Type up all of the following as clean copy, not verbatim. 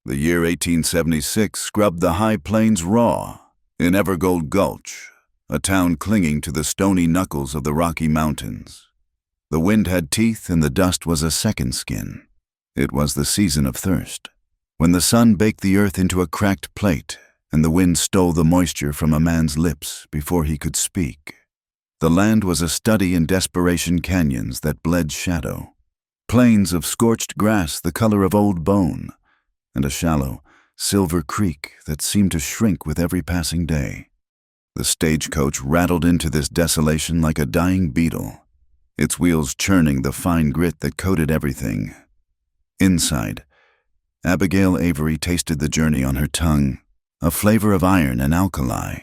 The year 1876 scrubbed the high plains raw. In Evergold Gulch, a town clinging to the stony knuckles of the Rocky Mountains. The wind had teeth and the dust was a second skin. It was the season of thirst, when the sun baked the earth into a cracked plate and the wind stole the moisture from a man's lips before he could speak. The land was a study in desperation canyons that bled shadow, plains of scorched grass the color of old bone, and a shallow, silver creek that seemed to shrink with every passing day. The stagecoach rattled into this desolation like a dying beetle, its wheels churning the fine grit that coated everything. Inside, Abigail Avery tasted the journey on her tongue, a flavor of iron and alkali.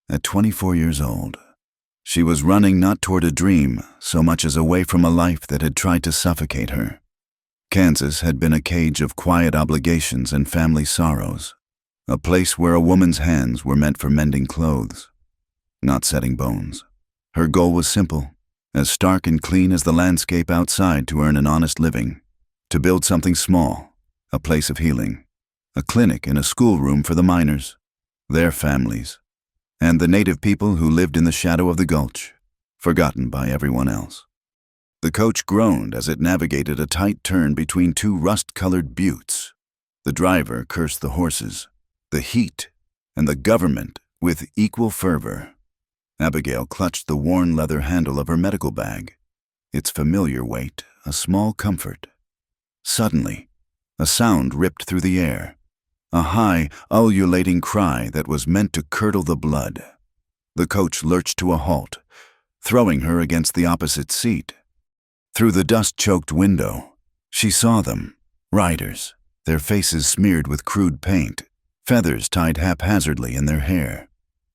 At 24 years old, she was running not toward a dream so much as away from a life that had tried to suffocate her. Kansas had been a cage of quiet obligations and family sorrows, a place where a woman's hands were meant for mending clothes, not setting bones. Her goal was simple, as stark and clean as the landscape outside to earn an honest living, to build something small, a place of healing, a clinic and a schoolroom for the miners, their families, and the native people who lived in the shadow of the gulch, forgotten by everyone else. The coach groaned as it navigated a tight turn between two rust-colored buttes. The driver cursed the horses, the heat, and the government with equal fervor. Abigail clutched the worn leather handle of her medical bag, its familiar weight a small comfort. Suddenly, a sound ripped through the air, a high, ululating cry that was meant to curdle the blood. The coach lurched to a halt, throwing her against the opposite seat. Through the dust-choked window, she saw them, riders, their faces smeared with crude paint, feathers tied haphazardly in their hair.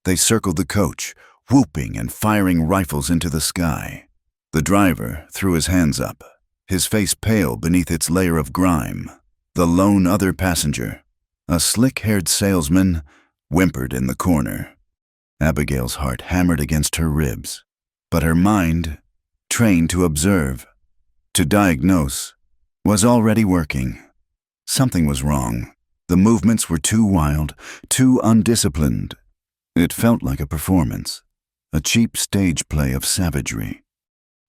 They circled the coach, whooping and firing rifles into the sky. The driver threw his hands up, his face pale beneath its layer of grime. The lone other passenger, a slick-haired salesman, whimpered in the corner. Abigail's heart hammered against her ribs, but her mind, trained to observe, to diagnose, was already working. Something was wrong. The movements were too wild, too undisciplined. It felt like a performance, a cheap stage play of savagery.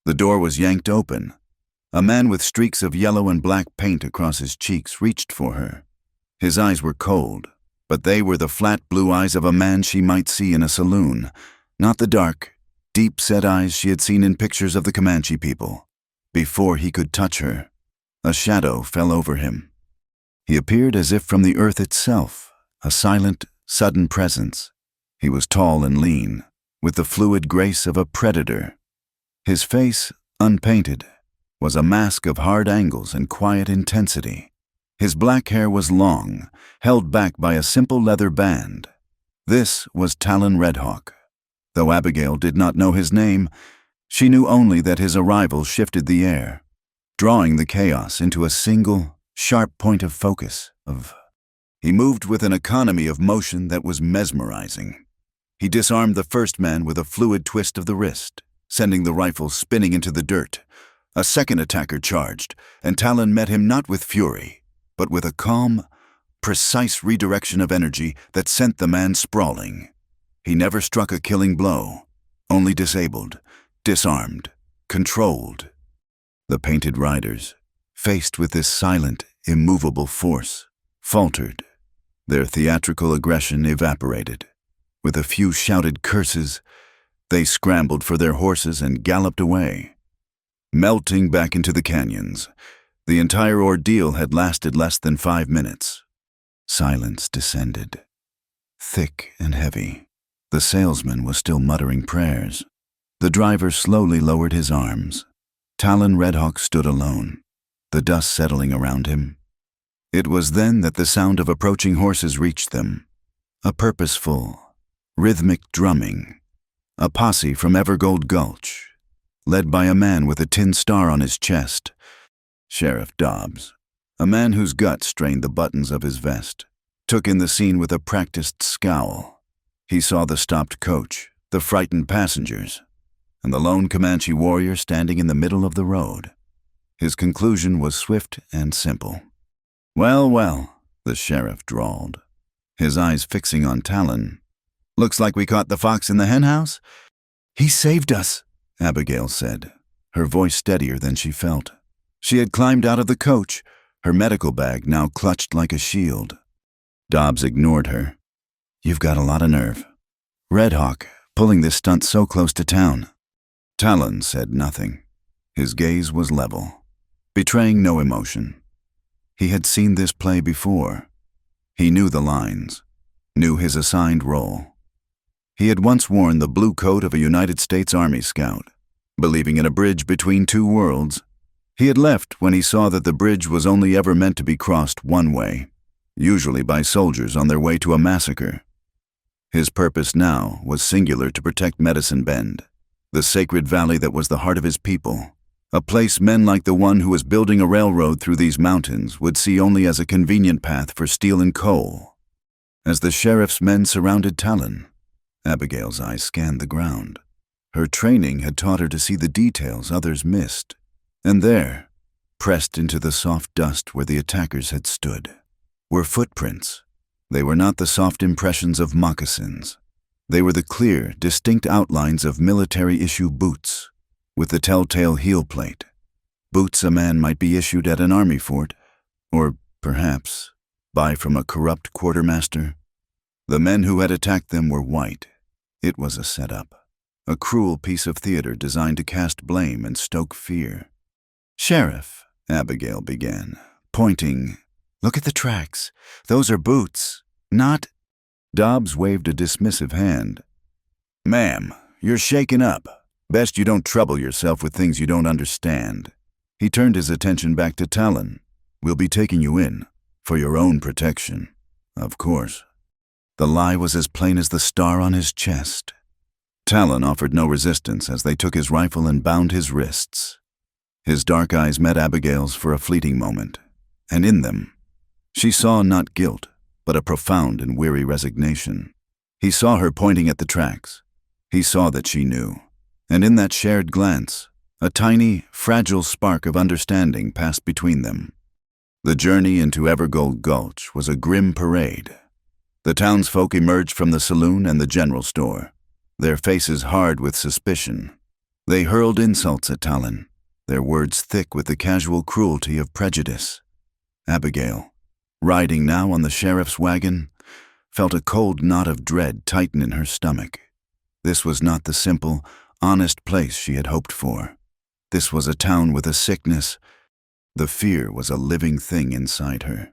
The door was yanked open. A man with streaks of yellow and black paint across his cheeks reached for her. His eyes were cold, but they were the flat blue eyes of a man she might see in a saloon, not the dark, deep-set eyes she had seen in pictures of the Comanche people. Before he could touch her, a shadow fell over him. He appeared as if from the earth itself, a silent, sudden presence. He was tall and lean, with the fluid grace of a predator. His face, unpainted, was a mask of hard angles and quiet intensity. His black hair was long, held back by a simple leather band. This was Talon Redhawk. Though Abigail did not know his name, she knew only that his arrival shifted the air, drawing the chaos into a single, sharp point of focus. He moved with an economy of motion that was mesmerizing. He disarmed the first man with a fluid twist of the wrist, sending the rifle spinning into the dirt. A second attacker charged, and Talon met him not with fury, but with a calm, precise redirection of energy that sent the man sprawling. He never struck a killing blow, only disabled, disarmed, controlled. The painted riders, faced with this silent, immovable force, faltered. Their theatrical aggression evaporated. With a few shouted curses, they scrambled for their horses and galloped away. Melting back into the canyons, the entire ordeal had lasted less than 5 minutes. Silence descended, thick and heavy. The salesman was still muttering prayers. The driver slowly lowered his arms. Talon Redhawk stood alone, the dust settling around him. It was then that the sound of approaching horses reached them, a purposeful, rhythmic drumming, a posse from Evergold Gulch, led by a man with a tin star on his chest, Sheriff Dobbs, a man whose gut strained the buttons of his vest, took in the scene with a practiced scowl. He saw the stopped coach, the frightened passengers, and the lone Comanche warrior standing in the middle of the road. His conclusion was swift and simple. Well, well, the sheriff drawled, his eyes fixing on Talon. "Looks like we caught the fox in the henhouse." "He saved us," Abigail said, her voice steadier than she felt. She had climbed out of the coach, her medical bag now clutched like a shield. Dobbs ignored her. "You've got a lot of nerve. Red Hawk, pulling this stunt so close to town." Talon said nothing. His gaze was level, betraying no emotion. He had seen this play before. He knew the lines, knew his assigned role. He had once worn the blue coat of a United States Army scout, believing in a bridge between two worlds. He had left when he saw that the bridge was only ever meant to be crossed one way, usually by soldiers on their way to a massacre. His purpose now was singular: to protect Medicine Bend, the sacred valley that was the heart of his people, a place men like the one who was building a railroad through these mountains would see only as a convenient path for steel and coal. As the sheriff's men surrounded Talon, Abigail's eyes scanned the ground. Her training had taught her to see the details others missed. And there, pressed into the soft dust where the attackers had stood, were footprints. They were not the soft impressions of moccasins. They were the clear, distinct outlines of military-issue boots, with the telltale heel plate. Boots a man might be issued at an army fort, or, perhaps, buy from a corrupt quartermaster. The men who had attacked them were white. It was a setup, a cruel piece of theater designed to cast blame and stoke fear. "Sheriff," Abigail began, pointing, "look at the tracks. Those are boots, not—" Dobbs waved a dismissive hand. "Ma'am, you're shaken up. Best you don't trouble yourself with things you don't understand." He turned his attention back to Talon. "We'll be taking you in, for your own protection, of course." The lie was as plain as the star on his chest. Talon offered no resistance as they took his rifle and bound his wrists. His dark eyes met Abigail's for a fleeting moment, and in them, she saw not guilt, but a profound and weary resignation. He saw her pointing at the tracks. He saw that she knew, and in that shared glance, a tiny, fragile spark of understanding passed between them. The journey into Evergold Gulch was a grim parade. The townsfolk emerged from the saloon and the general store, their faces hard with suspicion. They hurled insults at Talon, their words thick with the casual cruelty of prejudice. Abigail, riding now on the sheriff's wagon, felt a cold knot of dread tighten in her stomach. This was not the simple, honest place she had hoped for. This was a town with a sickness. The fear was a living thing inside her.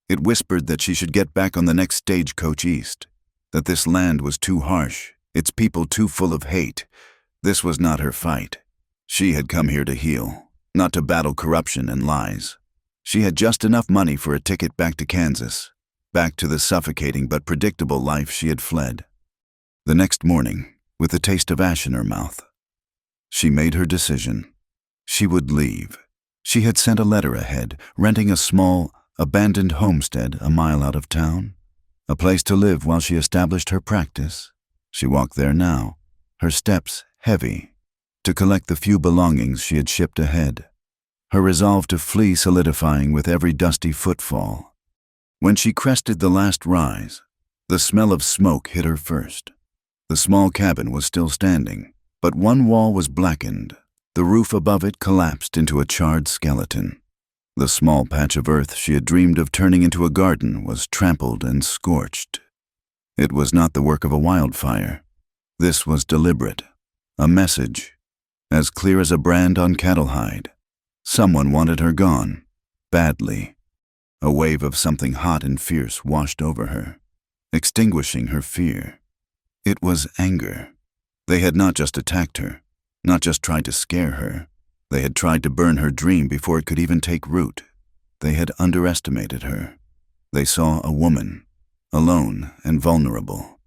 It whispered that she should get back on the next stagecoach east, that this land was too harsh, its people too full of hate. This was not her fight. She had come here to heal, not to battle corruption and lies. She had just enough money for a ticket back to Kansas, back to the suffocating but predictable life she had fled. The next morning, with the taste of ash in her mouth, she made her decision. She would leave. She had sent a letter ahead, renting a small, abandoned homestead a mile out of town, a place to live while she established her practice. She walked there now, her steps heavy, to collect the few belongings she had shipped ahead, her resolve to flee solidifying with every dusty footfall. When she crested the last rise, the smell of smoke hit her first. The small cabin was still standing, but one wall was blackened. The roof above it collapsed into a charred skeleton. The small patch of earth she had dreamed of turning into a garden was trampled and scorched. It was not the work of a wildfire. This was deliberate, a message, as clear as a brand on cattle hide. Someone wanted her gone, badly. A wave of something hot and fierce washed over her, extinguishing her fear. It was anger. They had not just attacked her, not just tried to scare her. They had tried to burn her dream before it could even take root. They had underestimated her. They saw a woman, alone and vulnerable.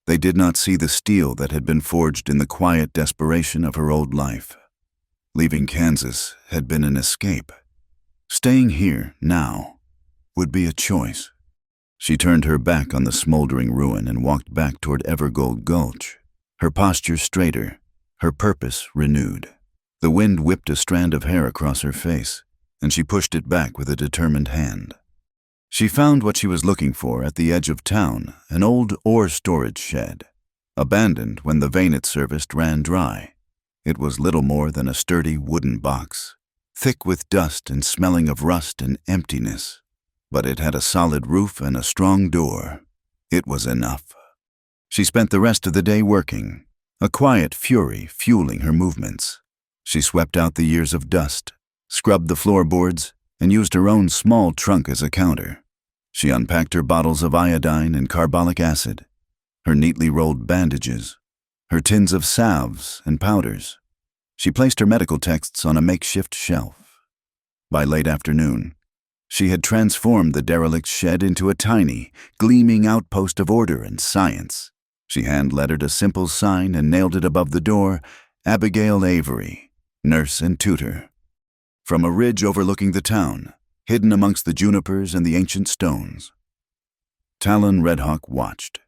They did not see the steel that had been forged in the quiet desperation of her old life. Leaving Kansas had been an escape. Staying here, now, would be a choice. She turned her back on the smoldering ruin and walked back toward Evergold Gulch, her posture straighter, her purpose renewed. The wind whipped a strand of hair across her face, and she pushed it back with a determined hand. She found what she was looking for at the edge of town, an old ore storage shed, abandoned when the vein it serviced ran dry. It was little more than a sturdy wooden box, thick with dust and smelling of rust and emptiness. But it had a solid roof and a strong door. It was enough. She spent the rest of the day working, a quiet fury fueling her movements. She swept out the years of dust, scrubbed the floorboards, and used her own small trunk as a counter. She unpacked her bottles of iodine and carbolic acid, her neatly rolled bandages, her tins of salves and powders. She placed her medical texts on a makeshift shelf. By late afternoon, she had transformed the derelict shed into a tiny, gleaming outpost of order and science. She hand-lettered a simple sign and nailed it above the door, Abigail Avery, nurse and tutor. From a ridge overlooking the town, hidden amongst the junipers and the ancient stones, Talon Redhawk watched.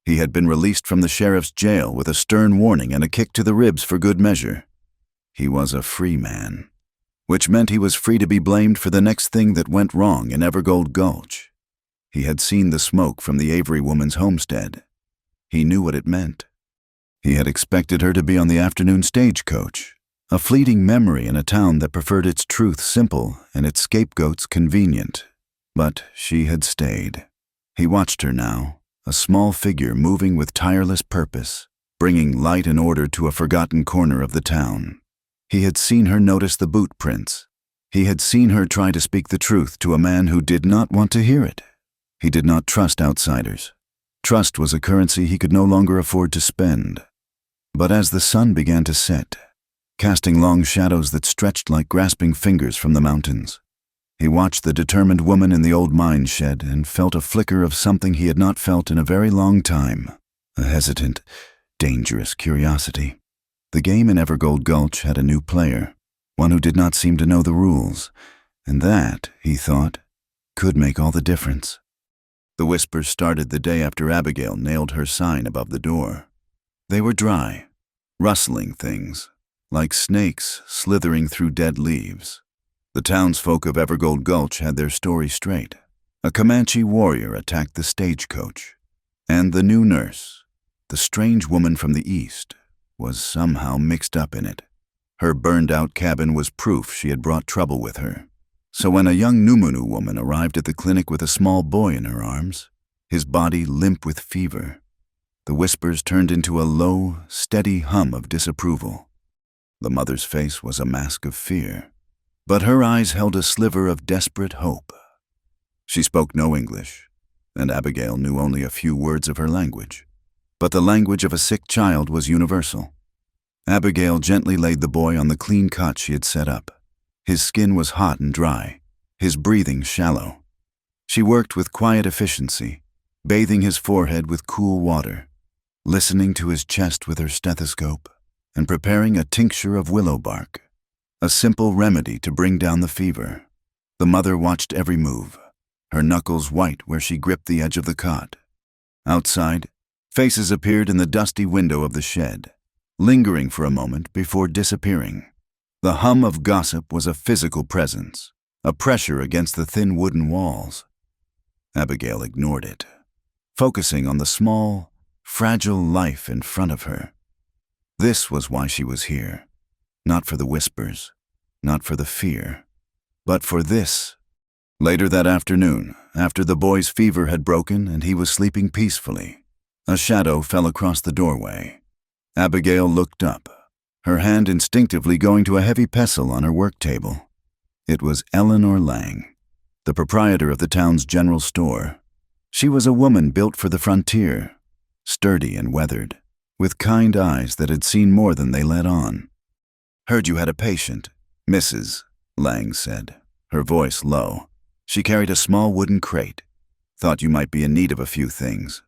He had been released from the sheriff's jail with a stern warning and a kick to the ribs for good measure. He was a free man, which meant he was free to be blamed for the next thing that went wrong in Evergold Gulch. He had seen the smoke from the Avery woman's homestead. He knew what it meant. He had expected her to be on the afternoon stagecoach, a fleeting memory in a town that preferred its truth simple and its scapegoats convenient. But she had stayed. He watched her now, a small figure moving with tireless purpose, bringing light and order to a forgotten corner of the town. He had seen her notice the boot prints. He had seen her try to speak the truth to a man who did not want to hear it. He did not trust outsiders. Trust was a currency he could no longer afford to spend. But as the sun began to set, casting long shadows that stretched like grasping fingers from the mountains, he watched the determined woman in the old mine shed and felt a flicker of something he had not felt in a very long time, a hesitant, dangerous curiosity. The game in Evergold Gulch had a new player, one who did not seem to know the rules, and that, he thought, could make all the difference. The whispers started the day after Abigail nailed her sign above the door. They were dry, rustling things, like snakes slithering through dead leaves. The townsfolk of Evergold Gulch had their story straight. A Comanche warrior attacked the stagecoach, and the new nurse, the strange woman from the east, was somehow mixed up in it. Her burned-out cabin was proof she had brought trouble with her. So when a young Numunu woman arrived at the clinic with a small boy in her arms, his body limp with fever, the whispers turned into a low, steady hum of disapproval. The mother's face was a mask of fear, but her eyes held a sliver of desperate hope. She spoke no English, and Abigail knew only a few words of her language. But the language of a sick child was universal. Abigail gently laid the boy on the clean cot she had set up. His skin was hot and dry, his breathing shallow. She worked with quiet efficiency, bathing his forehead with cool water, listening to his chest with her stethoscope, and preparing a tincture of willow bark, a simple remedy to bring down the fever. The mother watched every move, her knuckles white where she gripped the edge of the cot. Outside, faces appeared in the dusty window of the shed, lingering for a moment before disappearing. The hum of gossip was a physical presence, a pressure against the thin wooden walls. Abigail ignored it, focusing on the small, fragile life in front of her. This was why she was here, not for the whispers, not for the fear, but for this. Later that afternoon, after the boy's fever had broken and he was sleeping peacefully, a shadow fell across the doorway. Abigail looked up, her hand instinctively going to a heavy pestle on her work table. It was Eleanor Lang, the proprietor of the town's general store. She was a woman built for the frontier, sturdy and weathered, with kind eyes that had seen more than they let on. "Heard you had a patient, Mrs." Lang said, her voice low. She carried a small wooden crate. "Thought you might be in need of a few things."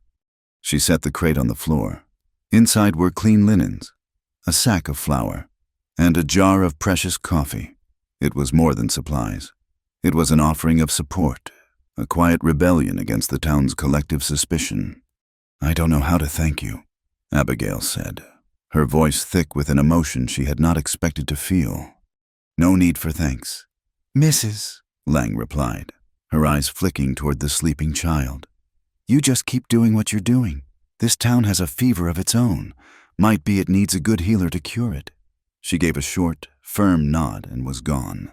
She set the crate on the floor. Inside were clean linens, a sack of flour, and a jar of precious coffee. It was more than supplies. It was an offering of support, a quiet rebellion against the town's collective suspicion. "I don't know how to thank you," Abigail said, her voice thick with an emotion she had not expected to feel. "No need for thanks, Mrs." Lang replied, her eyes flicking toward the sleeping child. "You just keep doing what you're doing. This town has a fever of its own. Might be it needs a good healer to cure it." She gave a short, firm nod and was gone,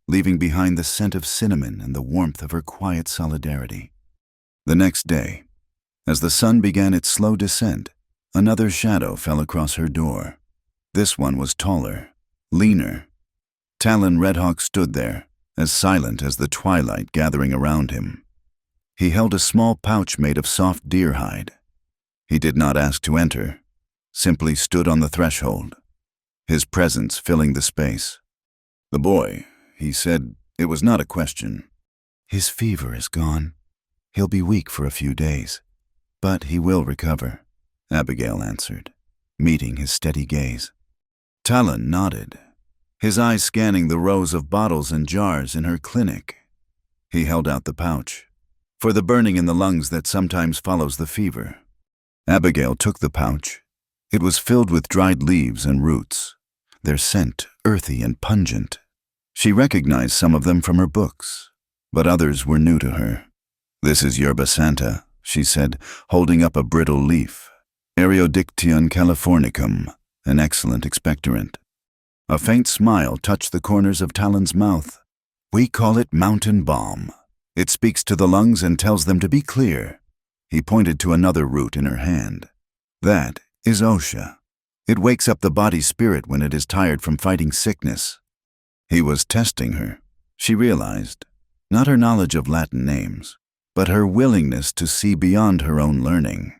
leaving behind the scent of cinnamon and the warmth of her quiet solidarity. The next day, as the sun began its slow descent, another shadow fell across her door. This one was taller, leaner. Talon Redhawk stood there, as silent as the twilight gathering around him. He held a small pouch made of soft deer hide. He did not ask to enter, simply stood on the threshold, his presence filling the space. "The boy," he said. It was not a question. "His fever is gone. He'll be weak for a few days, but he will recover," Abigail answered, meeting his steady gaze. Talon nodded, his eyes scanning the rows of bottles and jars in her clinic. He held out the pouch, for the burning in the lungs that sometimes follows the fever. Abigail took the pouch. It was filled with dried leaves and roots, their scent earthy and pungent. She recognized some of them from her books, but others were new to her. "This is yerba santa," she said, holding up a brittle leaf. "Areodictium californicum, an excellent expectorant." A faint smile touched the corners of Talon's mouth. "We call it mountain balm. It speaks to the lungs and tells them to be clear." He pointed to another root in her hand. "That is osha. It wakes up the body's spirit when it is tired from fighting sickness." He was testing her, she realized, not her knowledge of Latin names, but her willingness to see beyond her own learning.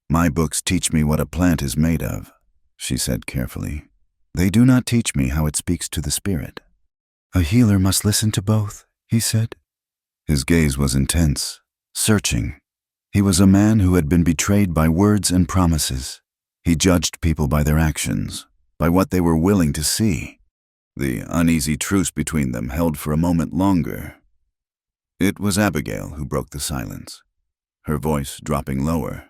"My books teach me what a plant is made of," she said carefully. "They do not teach me how it speaks to the spirit." "A healer must listen to both," he said. His gaze was intense, searching. He was a man who had been betrayed by words and promises. He judged people by their actions, by what they were willing to see. The uneasy truce between them held for a moment longer. It was Abigail who broke the silence, her voice dropping lower.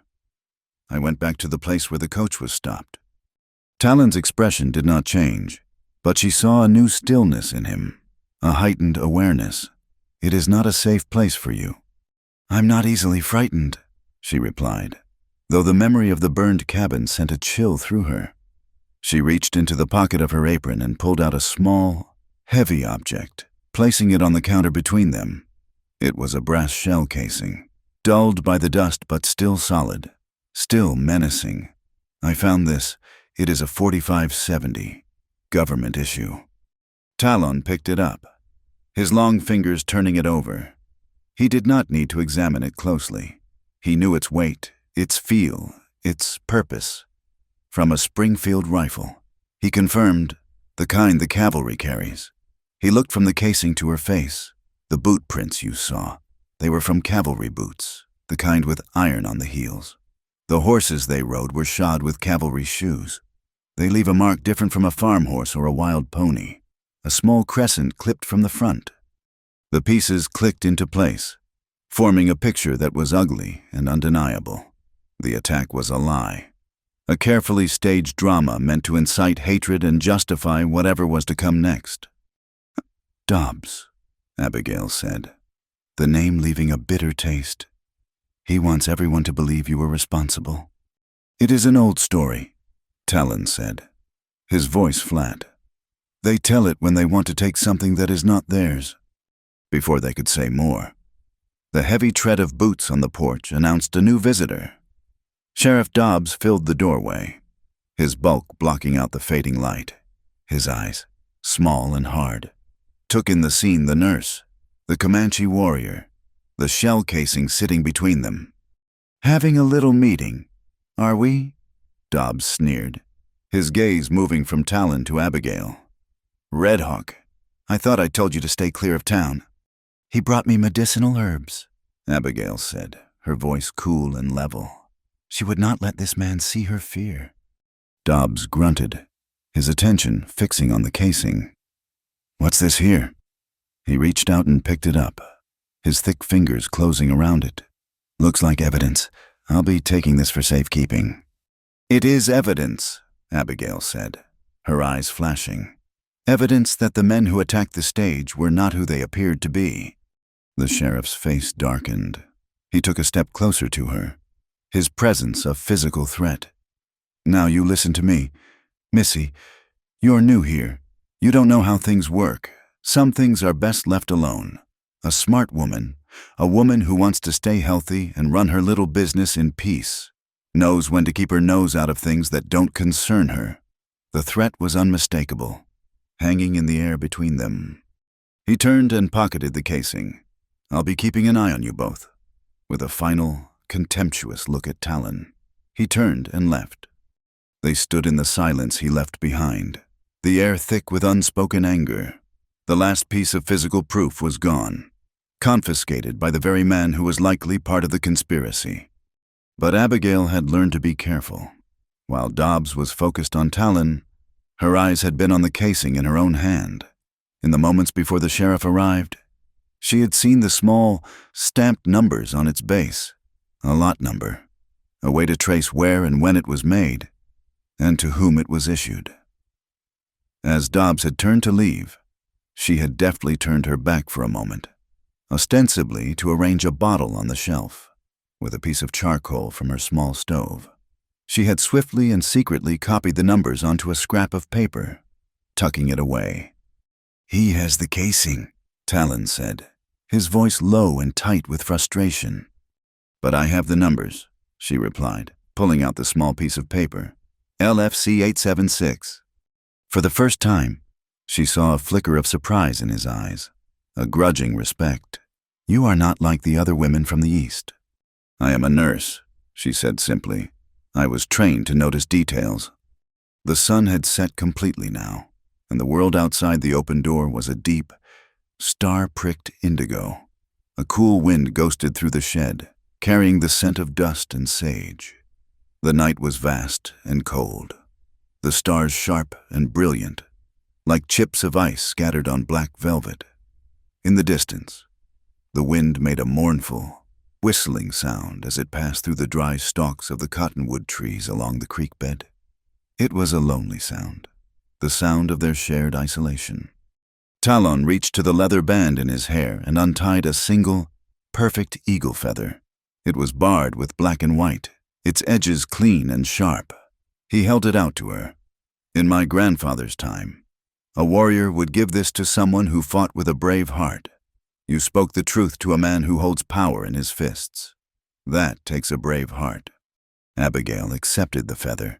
"I went back to the place where the coach was stopped." Talon's expression did not change, but she saw a new stillness in him, a heightened awareness. "It is not a safe place for you." "I'm not easily frightened," she replied, though the memory of the burned cabin sent a chill through her. She reached into the pocket of her apron and pulled out a small, heavy object, placing it on the counter between them. It was a brass shell casing, dulled by the dust but still solid, still menacing. "I found this. It is a 4570, government issue." Talon picked it up, his long fingers turning it over. He did not need to examine it closely. He knew its weight, its feel, its purpose. From a Springfield rifle, he confirmed, the kind the cavalry carries. He looked from the casing to her face. "The boot prints you saw, they were from cavalry boots, the kind with iron on the heels. The horses they rode were shod with cavalry shoes. They leave a mark different from a farm horse or a wild pony, a small crescent clipped from the front." The pieces clicked into place, forming a picture that was ugly and undeniable. The attack was a lie, a carefully staged drama meant to incite hatred and justify whatever was to come next. "Dobbs," Abigail said, the name leaving a bitter taste. "He wants everyone to believe you were responsible." "It is an old story," Talon said, his voice flat. "They tell it when they want to take something that is not theirs." Before they could say more, the heavy tread of boots on the porch announced a new visitor. Sheriff Dobbs filled the doorway, his bulk blocking out the fading light. His eyes, small and hard, took in the scene: the nurse, the Comanche warrior, the shell casing sitting between them. "Having a little meeting, are we?" Dobbs sneered, his gaze moving from Talon to Abigail. "Redhawk, I thought I told you to stay clear of town." "He brought me medicinal herbs," Abigail said, her voice cool and level. She would not let this man see her fear. Dobbs grunted, his attention fixing on the casing. "What's this here?" He reached out and picked it up, his thick fingers closing around it. "Looks like evidence. I'll be taking this for safekeeping." "It is evidence," Abigail said, her eyes flashing. "Evidence that the men who attacked the stage were not who they appeared to be." The sheriff's face darkened. He took a step closer to her, his presence a physical threat. "Now you listen to me. Missy, you're new here. You don't know how things work. Some things are best left alone. A smart woman, a woman who wants to stay healthy and run her little business in peace, knows when to keep her nose out of things that don't concern her." The threat was unmistakable, hanging in the air between them. He turned and pocketed the casing. "I'll be keeping an eye on you both." With a final, contemptuous look at Talon, he turned and left. They stood in the silence he left behind, the air thick with unspoken anger. The last piece of physical proof was gone, confiscated by the very man who was likely part of the conspiracy. But Abigail had learned to be careful. While Dobbs was focused on Talon, her eyes had been on the casing in her own hand. In the moments before the sheriff arrived, she had seen the small, stamped numbers on its base, a lot number, a way to trace where and when it was made, and to whom it was issued. As Dobbs had turned to leave, she had deftly turned her back for a moment, ostensibly to arrange a bottle on the shelf, with a piece of charcoal from her small stove. She had swiftly and secretly copied the numbers onto a scrap of paper, tucking it away. "He has the casing," Talon said, his voice low and tight with frustration. "But I have the numbers," she replied, pulling out the small piece of paper. "LFC 876. For the first time, she saw a flicker of surprise in his eyes, a grudging respect. "You are not like the other women from the East." "I am a nurse," she said simply. "I was trained to notice details." The sun had set completely now, and the world outside the open door was a deep, star-pricked indigo. A cool wind ghosted through the shed, carrying the scent of dust and sage. The night was vast and cold, the stars sharp and brilliant, like chips of ice scattered on black velvet. In the distance, the wind made a mournful, whistling sound as it passed through the dry stalks of the cottonwood trees along the creek bed. It was a lonely sound, the sound of their shared isolation. Talon reached to the leather band in his hair and untied a single, perfect eagle feather. It was barred with black and white, its edges clean and sharp. He held it out to her. "In my grandfather's time, a warrior would give this to someone who fought with a brave heart. You spoke the truth to a man who holds power in his fists. That takes a brave heart." Abigail accepted the feather,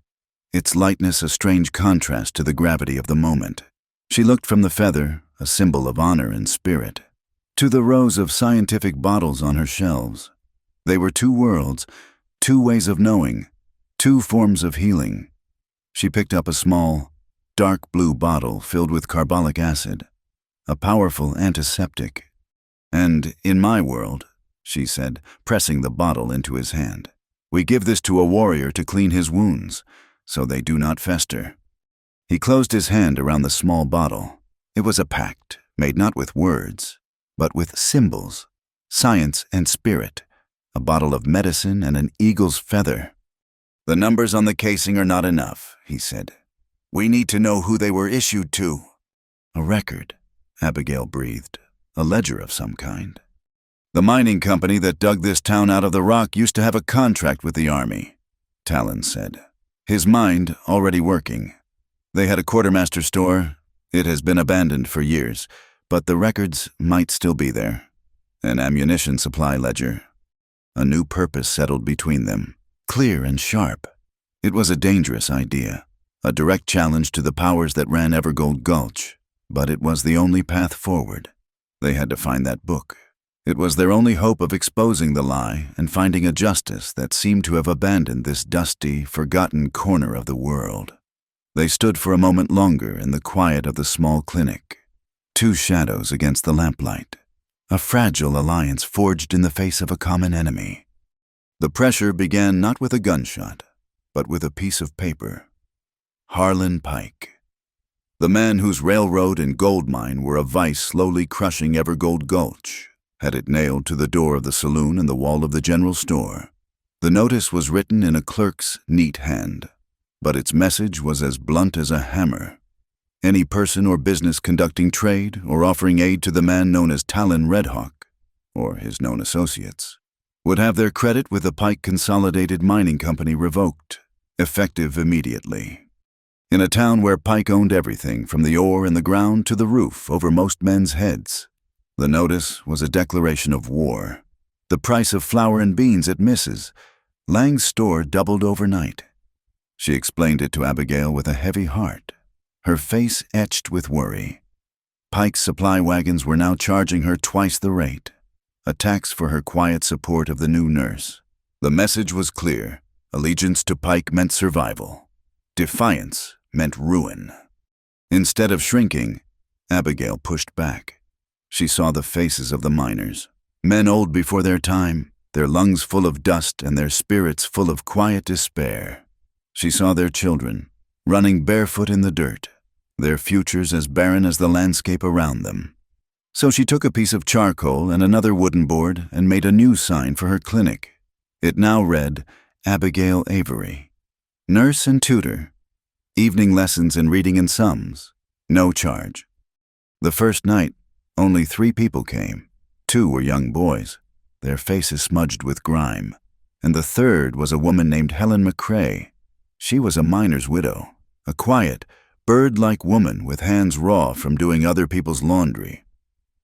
its lightness a strange contrast to the gravity of the moment. She looked from the feather, a symbol of honor and spirit, to the rows of scientific bottles on her shelves. They were two worlds, two ways of knowing, two forms of healing. She picked up a small, dark blue bottle filled with carbolic acid, a powerful antiseptic. "And in my world," she said, pressing the bottle into his hand, "we give this to a warrior to clean his wounds, so they do not fester." He closed his hand around the small bottle. It was a pact, made not with words, but with symbols, science and spirit, a bottle of medicine and an eagle's feather. "The numbers on the casing are not enough," he said. "We need to know who they were issued to." "A record," Abigail breathed, "a ledger of some kind." "The mining company that dug this town out of the rock used to have a contract with the army," Talon said, his mind already working. "They had a quartermaster store. It has been abandoned for years, but the records might still be there. An ammunition supply ledger." A new purpose settled between them, clear and sharp. It was a dangerous idea, a direct challenge to the powers that ran Evergold Gulch, but it was the only path forward. They had to find that book. It was their only hope of exposing the lie and finding a justice that seemed to have abandoned this dusty, forgotten corner of the world. They stood for a moment longer in the quiet of the small clinic, two shadows against the lamplight, a fragile alliance forged in the face of a common enemy. The pressure began not with a gunshot, but with a piece of paper. Harlan Pike. The man whose railroad and gold mine were a vice slowly crushing Evergold Gulch had it nailed to the door of the saloon and the wall of the general store. The notice was written in a clerk's neat hand, but its message was as blunt as a hammer. Any person or business conducting trade or offering aid to the man known as Talon Redhawk or his known associates, would have their credit with the Pike Consolidated Mining Company revoked, effective immediately. In a town where Pike owned everything from the ore in the ground to the roof over most men's heads, the notice was a declaration of war. The price of flour and beans at Mrs. Lang's store doubled overnight. She explained it to Abigail with a heavy heart, her face etched with worry. Pike's supply wagons were now charging her twice the rate, a tax for her quiet support of the new nurse. The message was clear. Allegiance to Pike meant survival. Defiance meant ruin. Instead of shrinking, Abigail pushed back. She saw the faces of the miners, men old before their time, their lungs full of dust and their spirits full of quiet despair. She saw their children, running barefoot in the dirt, their futures as barren as the landscape around them. So she took a piece of charcoal and another wooden board and made a new sign for her clinic. It now read, Abigail Avery, nurse and tutor, evening lessons in reading and sums, no charge. The first night, only 3 people came. 2 were young boys, their faces smudged with grime, and the third was a woman named Helen McCrae. She was a miner's widow, a quiet, bird-like woman with hands raw from doing other people's laundry.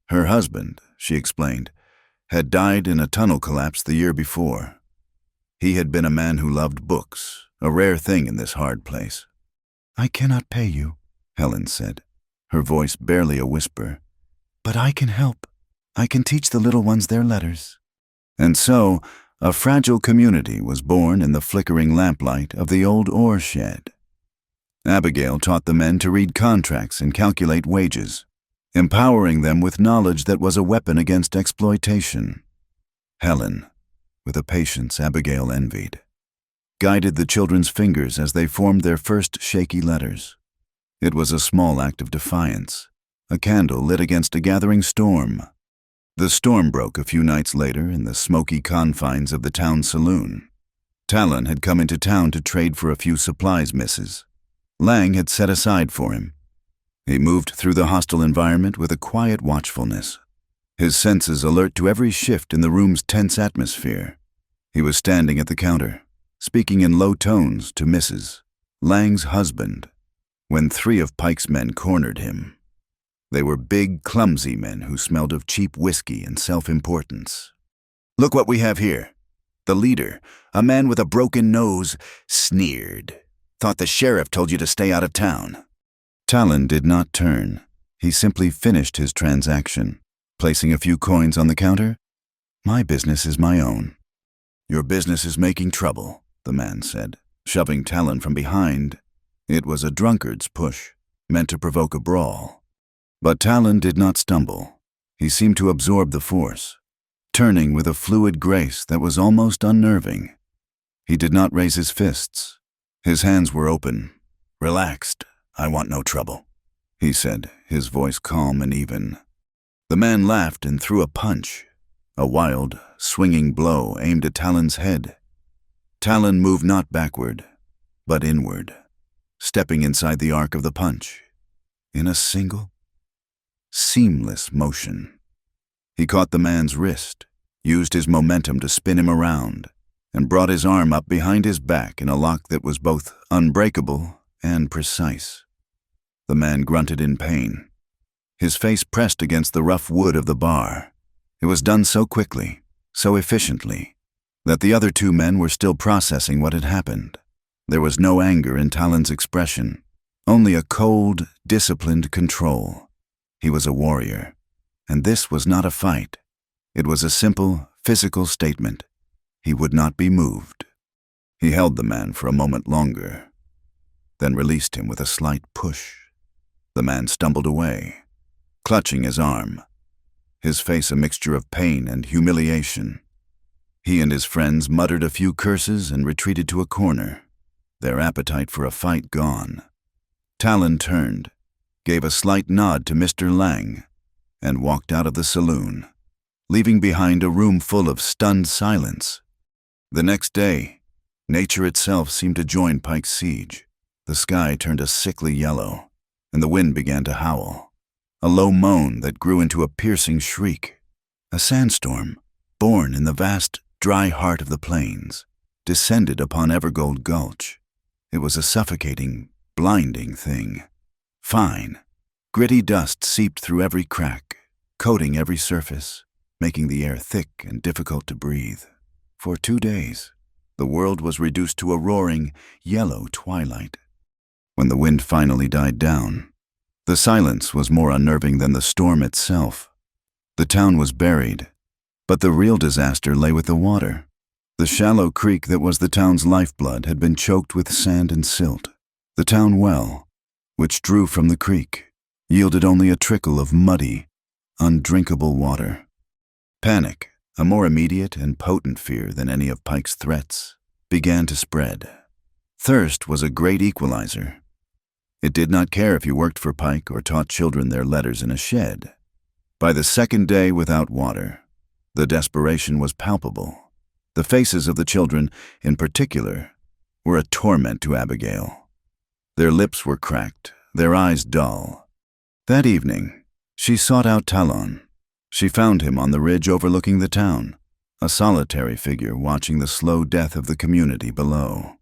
Her husband, she explained, had died in a tunnel collapse the year before. He had been a man who loved books, a rare thing in this hard place. "I cannot pay you," Helen said, her voice barely a whisper. "But I can help. I can teach the little ones their letters." And so, a fragile community was born in the flickering lamplight of the old ore shed. Abigail taught the men to read contracts and calculate wages, empowering them with knowledge that was a weapon against exploitation. Helen, with a patience Abigail envied, guided the children's fingers as they formed their first shaky letters. It was a small act of defiance, a candle lit against a gathering storm. The storm broke a few nights later in the smoky confines of the town saloon. Talon had come into town to trade for a few supplies Mrs. Lang had set aside for him. He moved through the hostile environment with a quiet watchfulness, his senses alert to every shift in the room's tense atmosphere. He was standing at the counter, speaking in low tones to Mrs. Lang's husband, when 3 of Pike's men cornered him. They were big, clumsy men who smelled of cheap whiskey and self-importance. "Look what we have here." The leader, a man with a broken nose, sneered. "Thought the sheriff told you to stay out of town." Talon did not turn. He simply finished his transaction, placing a few coins on the counter. "My business is my own." "Your business is making trouble," the man said, shoving Talon from behind. It was a drunkard's push, meant to provoke a brawl. But Talon did not stumble. He seemed to absorb the force, turning with a fluid grace that was almost unnerving. He did not raise his fists. His hands were open. "Relaxed. I want no trouble," he said, his voice calm and even. The man laughed and threw a punch, a wild, swinging blow aimed at Talon's head. Talon moved not backward, but inward, stepping inside the arc of the punch, in a single, seamless motion. He caught the man's wrist, used his momentum to spin him around, and brought his arm up behind his back in a lock that was both unbreakable and precise. The man grunted in pain. His face pressed against the rough wood of the bar. It was done so quickly, so efficiently, that the other 2 men were still processing what had happened. There was no anger in Talon's expression, only a cold, disciplined control. He was a warrior, and this was not a fight. It was a simple, physical statement. He would not be moved. He held the man for a moment longer, then released him with a slight push. The man stumbled away, clutching his arm, his face a mixture of pain and humiliation. He and his friends muttered a few curses and retreated to a corner, their appetite for a fight gone. Talon turned, gave a slight nod to Mr. Lang, and walked out of the saloon, leaving behind a room full of stunned silence. The next day, nature itself seemed to join Pike's siege. The sky turned a sickly yellow, and the wind began to howl, a low moan that grew into a piercing shriek. A sandstorm, born in the vast, dry heart of the plains, descended upon Evergold Gulch. It was a suffocating, blinding thing. Fine, gritty dust seeped through every crack, coating every surface, making the air thick and difficult to breathe. For 2 days, the world was reduced to a roaring, yellow twilight. When the wind finally died down, the silence was more unnerving than the storm itself. The town was buried, but the real disaster lay with the water. The shallow creek that was the town's lifeblood had been choked with sand and silt. The town well, which drew from the creek, yielded only a trickle of muddy, undrinkable water. Panic, a more immediate and potent fear than any of Pike's threats, began to spread. Thirst was a great equalizer. It did not care if you worked for Pike or taught children their letters in a shed. By the second day without water, the desperation was palpable. The faces of the children, in particular, were a torment to Abigail. Their lips were cracked, their eyes dull. That evening, she sought out Talon. She found him on the ridge overlooking the town, a solitary figure watching the slow death of the community below.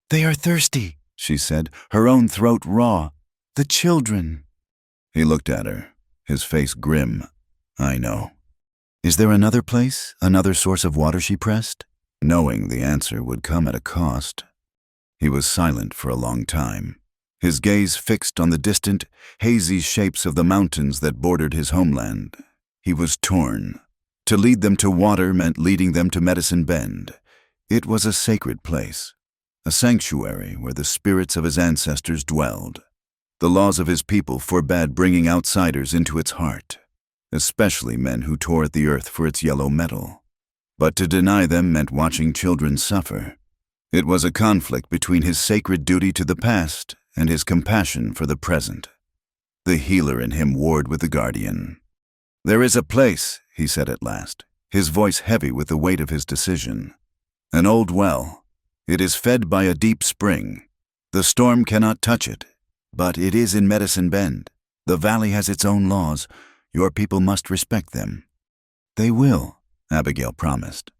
"They are thirsty," she said, her own throat raw. "The children." He looked at her, his face grim. "I know." "Is there another place, another source of water?" she pressed, knowing the answer would come at a cost. He was silent for a long time, his gaze fixed on the distant, hazy shapes of the mountains that bordered his homeland. He was torn. To lead them to water meant leading them to Medicine Bend. It was a sacred place, a sanctuary where the spirits of his ancestors dwelled. The laws of his people forbade bringing outsiders into its heart, especially men who tore at the earth for its yellow metal. But to deny them meant watching children suffer. It was a conflict between his sacred duty to the past and his compassion for the present. The healer in him warred with the guardian. "There is a place," he said at last, his voice heavy with the weight of his decision. "An old well. It is fed by a deep spring. The storm cannot touch it, but it is in Medicine Bend. The valley has its own laws. Your people must respect them." "They will," Abigail promised.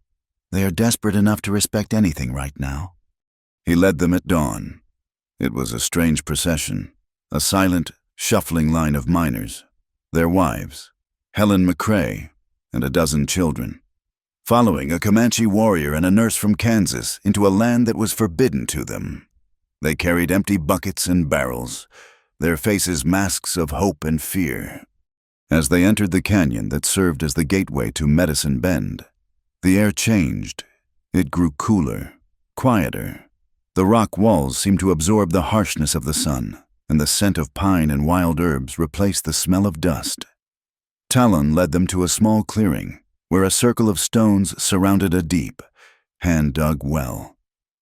"They are desperate enough to respect anything right now." He led them at dawn. It was a strange procession, a silent, shuffling line of miners, their wives, Helen McCrae, and a dozen children, following a Comanche warrior and a nurse from Kansas into a land that was forbidden to them. They carried empty buckets and barrels, their faces masks of hope and fear. As they entered the canyon that served as the gateway to Medicine Bend, the air changed. It grew cooler, quieter. The rock walls seemed to absorb the harshness of the sun, and the scent of pine and wild herbs replaced the smell of dust. Talon led them to a small clearing, where a circle of stones surrounded a deep, hand-dug well.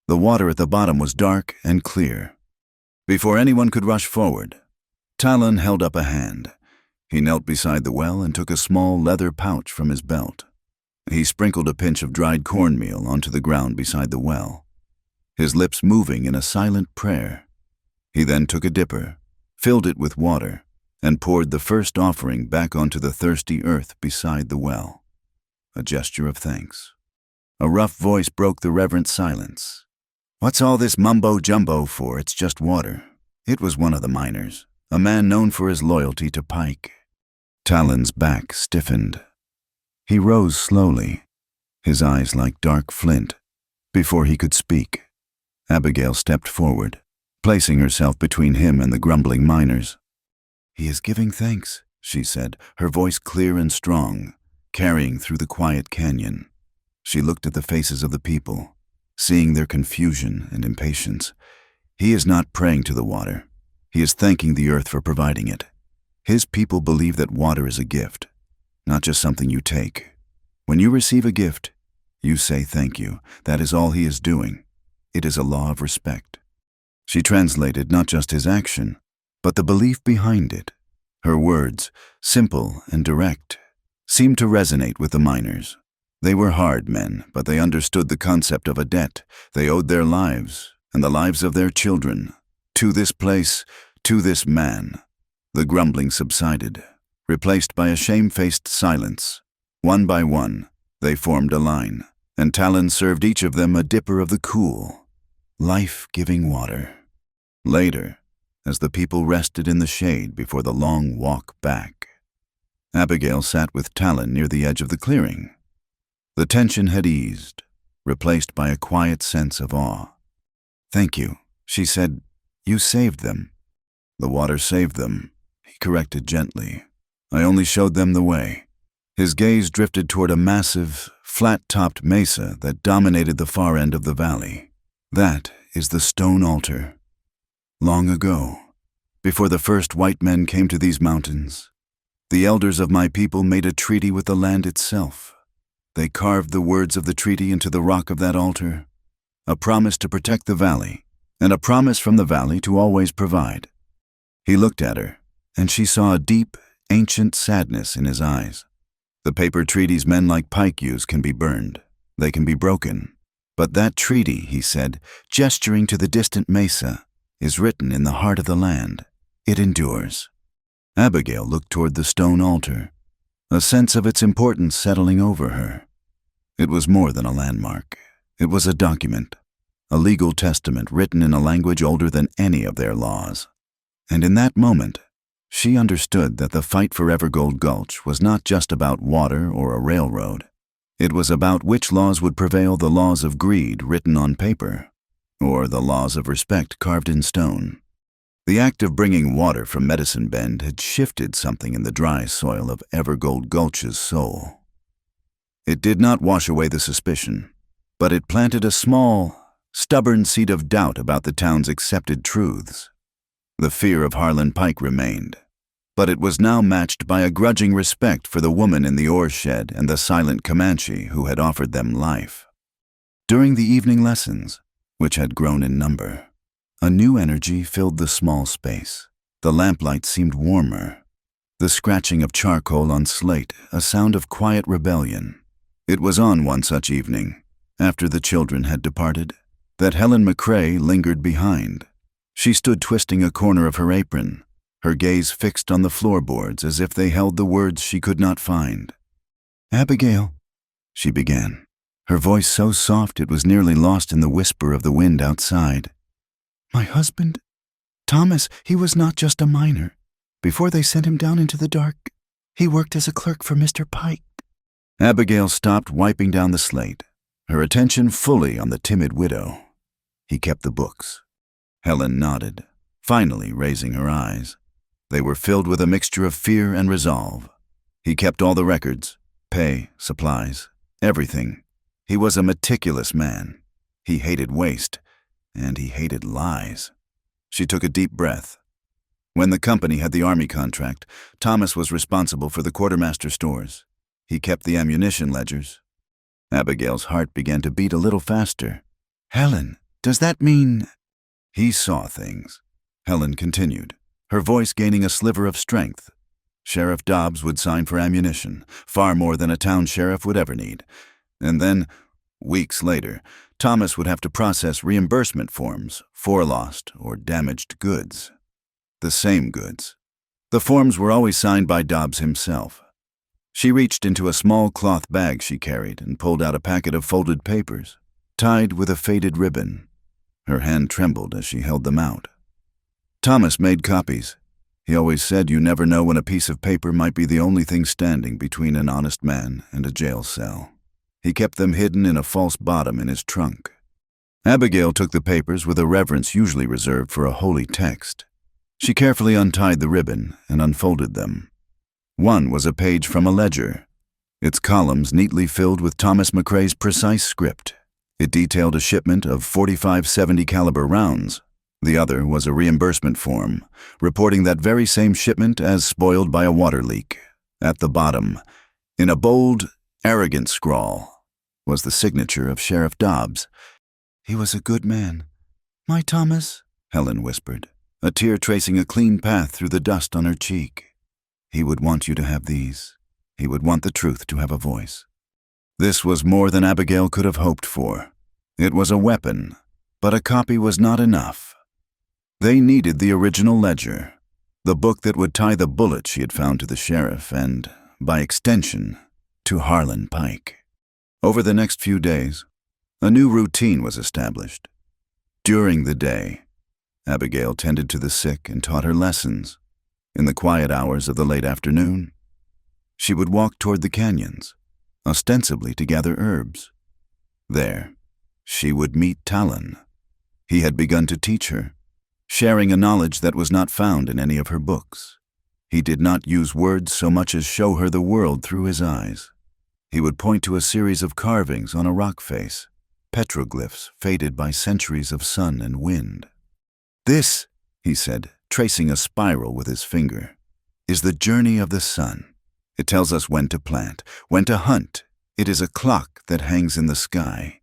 The water at the bottom was dark and clear. Before anyone could rush forward, Talon held up a hand. He knelt beside the well and took a small leather pouch from his belt. He sprinkled a pinch of dried cornmeal onto the ground beside the well, his lips moving in a silent prayer. He then took a dipper, filled it with water, and poured the first offering back onto the thirsty earth beside the well, a gesture of thanks. A rough voice broke the reverent silence. "What's all this mumbo-jumbo for? It's just water." It was one of the miners, a man known for his loyalty to Pike. Talon's back stiffened. He rose slowly, his eyes like dark flint. Before he could speak, Abigail stepped forward, placing herself between him and the grumbling miners. "He is giving thanks," she said, her voice clear and strong, carrying through the quiet canyon. She looked at the faces of the people, seeing their confusion and impatience. "He is not praying to the water. He is thanking the earth for providing it. His people believe that water is a gift, not just something you take. When you receive a gift, you say thank you. That is all he is doing. It is a law of respect." She translated not just his action, but the belief behind it. Her words, simple and direct, seemed to resonate with the miners. They were hard men, but they understood the concept of a debt. They owed their lives, and the lives of their children, to this place, to this man. The grumbling subsided, replaced by a shamefaced silence. One by one, they formed a line, and Talon served each of them a dipper of the cool, life-giving water. Later, as the people rested in the shade before the long walk back, Abigail sat with Talon near the edge of the clearing. The tension had eased, replaced by a quiet sense of awe. "Thank you," she said. "You saved them." "The water saved them," he corrected gently. "I only showed them the way." His gaze drifted toward a massive, flat-topped mesa that dominated the far end of the valley. "That is the stone altar. Long ago, before the first white men came to these mountains, the elders of my people made a treaty with the land itself. They carved the words of the treaty into the rock of that altar, a promise to protect the valley, and a promise from the valley to always provide." He looked at her, and she saw a deep, ancient sadness in his eyes. "The paper treaties men like Pike use can be burned. They can be broken. But that treaty," he said, gesturing to the distant mesa, "is written in the heart of the land. It endures." Abigail looked toward the stone altar, a sense of its importance settling over her. It was more than a landmark. It was a document, a legal testament written in a language older than any of their laws. And in that moment, she understood that the fight for Evergold Gulch was not just about water or a railroad. It was about which laws would prevail, the laws of greed written on paper, or the laws of respect carved in stone. The act of bringing water from Medicine Bend had shifted something in the dry soil of Evergold Gulch's soul. It did not wash away the suspicion, but it planted a small, stubborn seed of doubt about the town's accepted truths. The fear of Harlan Pike remained, but it was now matched by a grudging respect for the woman in the ore shed and the silent Comanche who had offered them life. During the evening lessons, which had grown in number, a new energy filled the small space. The lamplight seemed warmer, the scratching of charcoal on slate a sound of quiet rebellion. It was on one such evening, after the children had departed, that Helen McCrae lingered behind. She stood twisting a corner of her apron, her gaze fixed on the floorboards as if they held the words she could not find. "Abigail," she began, her voice so soft it was nearly lost in the whisper of the wind outside. "My husband, Thomas, he was not just a miner. Before they sent him down into the dark, he worked as a clerk for Mr. Pike." Abigail stopped wiping down the slate, her attention fully on the timid widow. "He kept the books." Helen nodded, finally raising her eyes. They were filled with a mixture of fear and resolve. "He kept all the records, pay, supplies, everything. He was a meticulous man. He hated waste, and he hated lies." She took a deep breath. "When the company had the Army contract, Thomas was responsible for the quartermaster stores. He kept the ammunition ledgers." Abigail's heart began to beat a little faster. "Helen, does that mean—" "He saw things," Helen continued, her voice gaining a sliver of strength. "Sheriff Dobbs would sign for ammunition, far more than a town sheriff would ever need. And then, weeks later, Thomas would have to process reimbursement forms for lost or damaged goods. The same goods. The forms were always signed by Dobbs himself." She reached into a small cloth bag she carried and pulled out a packet of folded papers, tied with a faded ribbon. Her hand trembled as she held them out. "Thomas made copies. He always said you never know when a piece of paper might be the only thing standing between an honest man and a jail cell. He kept them hidden in a false bottom in his trunk." Abigail took the papers with a reverence usually reserved for a holy text. She carefully untied the ribbon and unfolded them. One was a page from a ledger, its columns neatly filled with Thomas McCrae's precise script. It detailed a shipment of .45-70 caliber rounds. The other was a reimbursement form, reporting that very same shipment as spoiled by a water leak. At the bottom, in a bold, arrogant scrawl, was the signature of Sheriff Dobbs. "He was a good man. My Thomas," Helen whispered, a tear tracing a clean path through the dust on her cheek. "He would want you to have these. He would want the truth to have a voice." This was more than Abigail could have hoped for. It was a weapon, but a copy was not enough. They needed the original ledger, the book that would tie the bullet she had found to the sheriff and, by extension, to Harlan Pike. Over the next few days, a new routine was established. During the day, Abigail tended to the sick and taught her lessons. In the quiet hours of the late afternoon, she would walk toward the canyons, ostensibly to gather herbs. There, she would meet Talon. He had begun to teach her, sharing a knowledge that was not found in any of her books. He did not use words so much as show her the world through his eyes. He would point to a series of carvings on a rock face, petroglyphs faded by centuries of sun and wind. "This," he said, tracing a spiral with his finger, "is the journey of the sun. It tells us when to plant, when to hunt. It is a clock that hangs in the sky."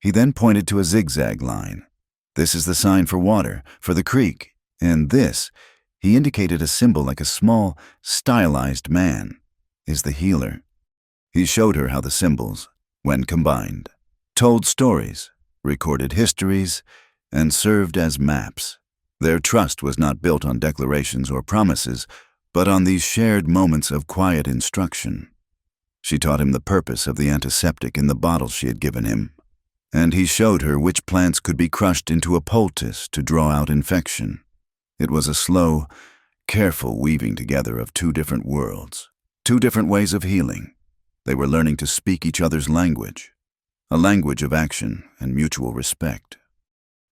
He then pointed to a zigzag line. "This is the sign for water, for the creek, and this," he indicated a symbol like a small, stylized man, "is the healer." He showed her how the symbols, when combined, told stories, recorded histories, and served as maps. Their trust was not built on declarations or promises, but on these shared moments of quiet instruction. She taught him the purpose of the antiseptic in the bottle she had given him, and he showed her which plants could be crushed into a poultice to draw out infection. It was a slow, careful weaving together of two different worlds, two different ways of healing. They were learning to speak each other's language, a language of action and mutual respect.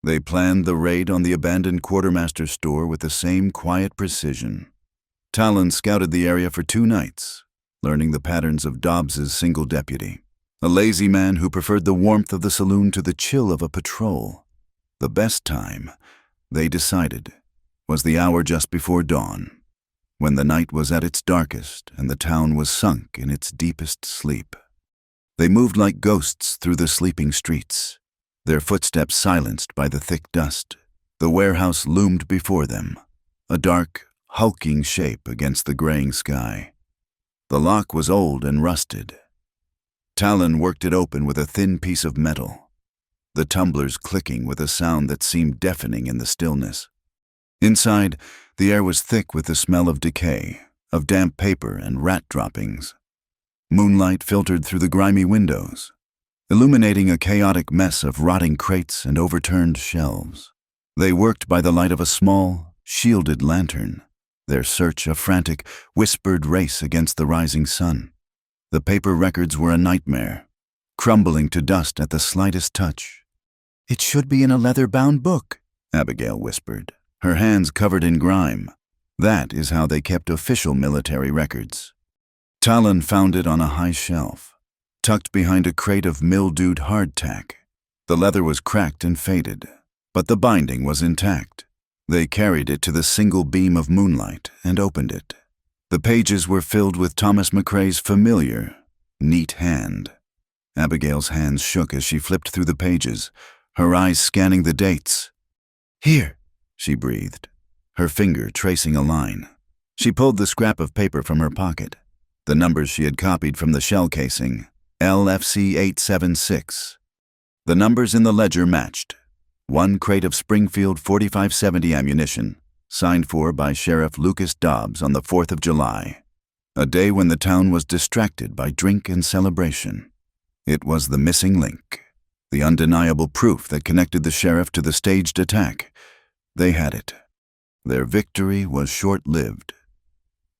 They planned the raid on the abandoned quartermaster's store with the same quiet precision. Talon scouted the area for 2 nights, learning the patterns of Dobbs's single deputy, a lazy man who preferred the warmth of the saloon to the chill of a patrol. The best time, they decided, was the hour just before dawn, when the night was at its darkest and the town was sunk in its deepest sleep. They moved like ghosts through the sleeping streets, their footsteps silenced by the thick dust. The warehouse loomed before them, a dark, hulking shape against the graying sky. The lock was old and rusted. Talon worked it open with a thin piece of metal, the tumblers clicking with a sound that seemed deafening in the stillness. Inside, the air was thick with the smell of decay, of damp paper and rat droppings. Moonlight filtered through the grimy windows, illuminating a chaotic mess of rotting crates and overturned shelves. They worked by the light of a small, shielded lantern, their search a frantic, whispered race against the rising sun. The paper records were a nightmare, crumbling to dust at the slightest touch. "It should be in a leather-bound book," Abigail whispered, her hands covered in grime. That is how they kept official military records. Talon found it on a high shelf, tucked behind a crate of mildewed hardtack. The leather was cracked and faded, but the binding was intact. They carried it to the single beam of moonlight and opened it. The pages were filled with Thomas McCrae's familiar, neat hand. Abigail's hands shook as she flipped through the pages, her eyes scanning the dates. "Here," she breathed, her finger tracing a line. She pulled the scrap of paper from her pocket, the numbers she had copied from the shell casing, LFC 876. The numbers in the ledger matched. 1 crate of Springfield 4570 ammunition, signed for by Sheriff Lucas Dobbs on the 4th of July, a day when the town was distracted by drink and celebration. It was the missing link, the undeniable proof that connected the sheriff to the staged attack. They had it. Their victory was short-lived.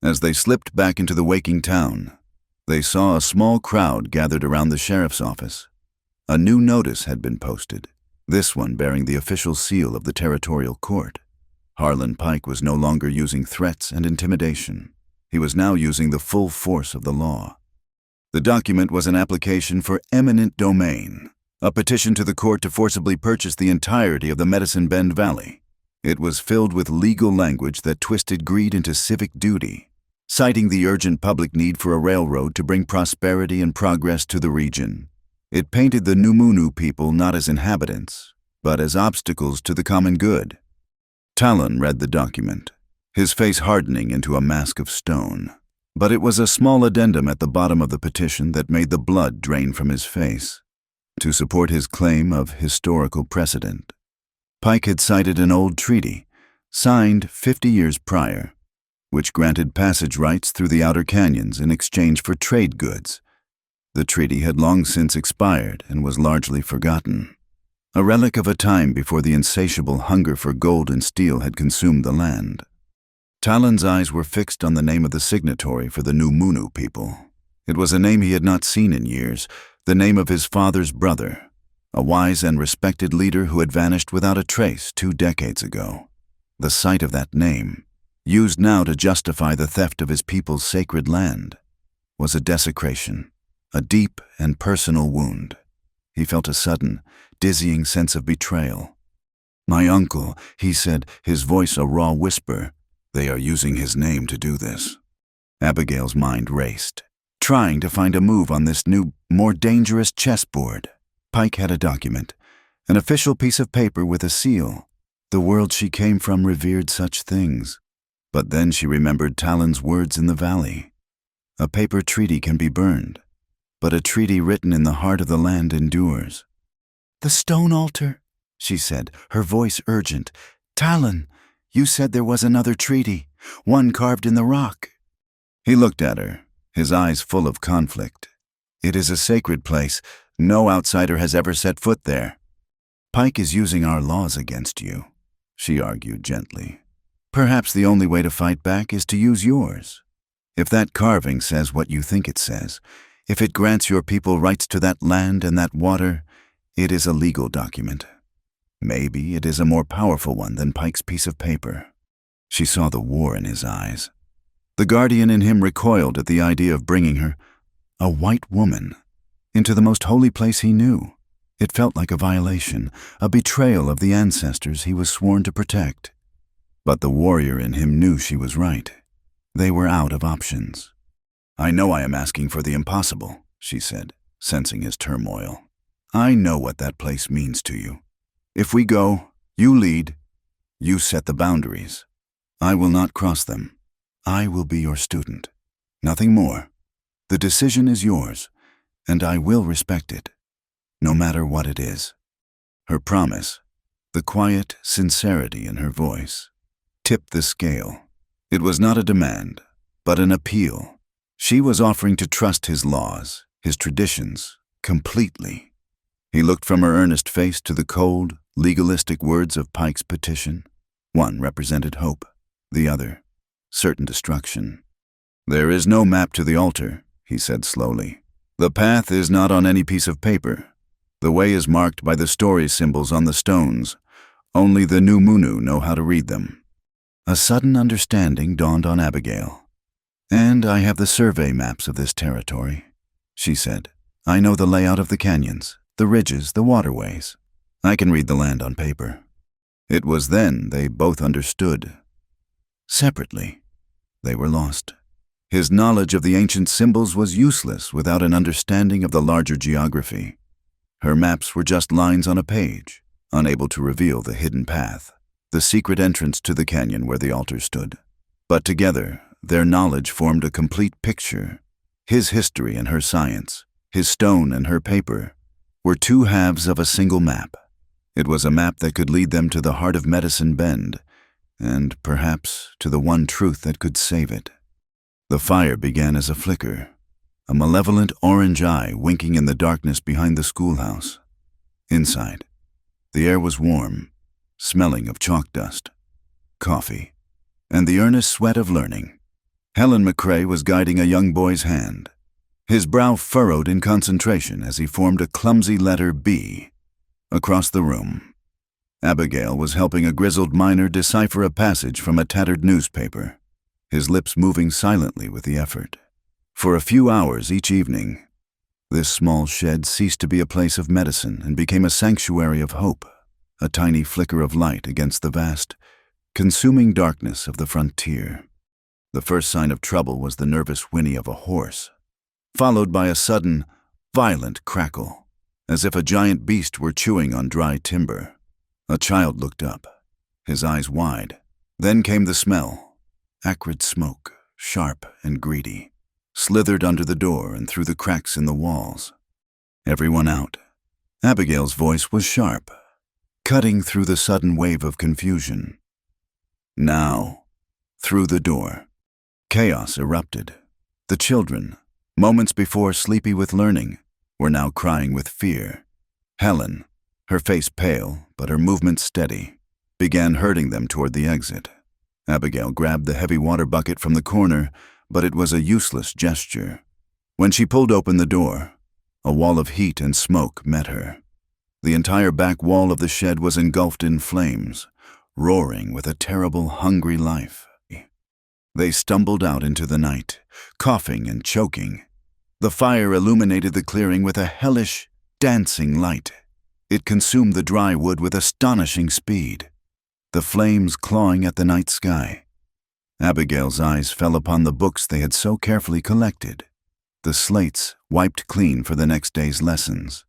As they slipped back into the waking town, they saw a small crowd gathered around the sheriff's office. A new notice had been posted, this one bearing the official seal of the territorial court. Harlan Pike was no longer using threats and intimidation. He was now using the full force of the law. The document was an application for eminent domain, a petition to the court to forcibly purchase the entirety of the Medicine Bend Valley. It was filled with legal language that twisted greed into civic duty, citing the urgent public need for a railroad to bring prosperity and progress to the region. It painted the Numunu people not as inhabitants, but as obstacles to the common good. Talon read the document, his face hardening into a mask of stone. But it was a small addendum at the bottom of the petition that made the blood drain from his face. To support his claim of historical precedent, Pike had cited an old treaty, signed 50 years prior, which granted passage rights through the outer canyons in exchange for trade goods, The treaty had long since expired and was largely forgotten, a relic of a time before the insatiable hunger for gold and steel had consumed the land. Talon's eyes were fixed on the name of the signatory for the New Munu people. It was a name he had not seen in years, the name of his father's brother, a wise and respected leader who had vanished without a trace 2 decades ago. The sight of that name, used now to justify the theft of his people's sacred land, was a desecration, a deep and personal wound. He felt a sudden, dizzying sense of betrayal. "My uncle," he said, his voice a raw whisper. "They are using his name to do this." Abigail's mind raced, trying to find a move on this new, more dangerous chessboard. Pike had a document, an official piece of paper with a seal. The world she came from revered such things. But then she remembered Talon's words in the valley. A paper treaty can be burned, but a treaty written in the heart of the land endures. "The stone altar," she said, her voice urgent. "Talon, you said there was another treaty, one carved in the rock." He looked at her, his eyes full of conflict. "It is a sacred place. No outsider has ever set foot there." "Pike is using our laws against you," she argued gently. "Perhaps the only way to fight back is to use yours. If that carving says what you think it says, if it grants your people rights to that land and that water, it is a legal document. Maybe it is a more powerful one than Pike's piece of paper." She saw the war in his eyes. The guardian in him recoiled at the idea of bringing her, a white woman, into the most holy place he knew. It felt like a violation, a betrayal of the ancestors he was sworn to protect. But the warrior in him knew she was right. They were out of options. "I know I am asking for the impossible," she said, sensing his turmoil. "I know what that place means to you. If we go, you lead, you set the boundaries. I will not cross them. I will be your student. Nothing more. The decision is yours, and I will respect it, no matter what it is." Her promise, the quiet sincerity in her voice, tipped the scale. It was not a demand, but an appeal. She was offering to trust his laws, his traditions, completely. He looked from her earnest face to the cold, legalistic words of Pike's petition. One represented hope, the other, certain destruction. "There is no map to the altar," he said slowly. "The path is not on any piece of paper. The way is marked by the story symbols on the stones. Only the New Munu know how to read them." A sudden understanding dawned on Abigail. "And I have the survey maps of this territory," she said. "I know the layout of the canyons, the ridges, the waterways. I can read the land on paper." It was then they both understood. Separately, they were lost. His knowledge of the ancient symbols was useless without an understanding of the larger geography. Her maps were just lines on a page, unable to reveal the hidden path, the secret entrance to the canyon where the altar stood. But together, their knowledge formed a complete picture. His history and her science, his stone and her paper, were 2 halves of a single map. It was a map that could lead them to the heart of Medicine Bend, and perhaps to the one truth that could save it. The fire began as a flicker, a malevolent orange eye winking in the darkness behind the schoolhouse. Inside, the air was warm, smelling of chalk dust, coffee, and the earnest sweat of learning. Helen McCrae was guiding a young boy's hand, his brow furrowed in concentration as he formed a clumsy letter B. Across the room, Abigail was helping a grizzled miner decipher a passage from a tattered newspaper, his lips moving silently with the effort. For a few hours each evening, this small shed ceased to be a place of medicine and became a sanctuary of hope, a tiny flicker of light against the vast, consuming darkness of the frontier. The first sign of trouble was the nervous whinny of a horse, followed by a sudden, violent crackle, as if a giant beast were chewing on dry timber. A child looked up, his eyes wide. Then came the smell, acrid smoke, sharp and greedy, slithered under the door and through the cracks in the walls. "Everyone out." Abigail's voice was sharp, cutting through the sudden wave of confusion. "Now." Through the door, chaos erupted. The children, Moments before sleepy with learning, were now crying with fear. Helen, her face pale but her movement steady, began herding them toward the exit. Abigail grabbed the heavy water bucket from the corner, but it was a useless gesture. When she pulled open the door, a wall of heat and smoke met her. The entire back wall of the shed was engulfed in flames, roaring with a terrible, hungry life. They stumbled out into the night, coughing and choking. The fire illuminated the clearing with a hellish, dancing light. It consumed the dry wood with astonishing speed, the flames clawing at the night sky. Abigail's eyes fell upon the books they had so carefully collected, the slates wiped clean for the next day's lessons.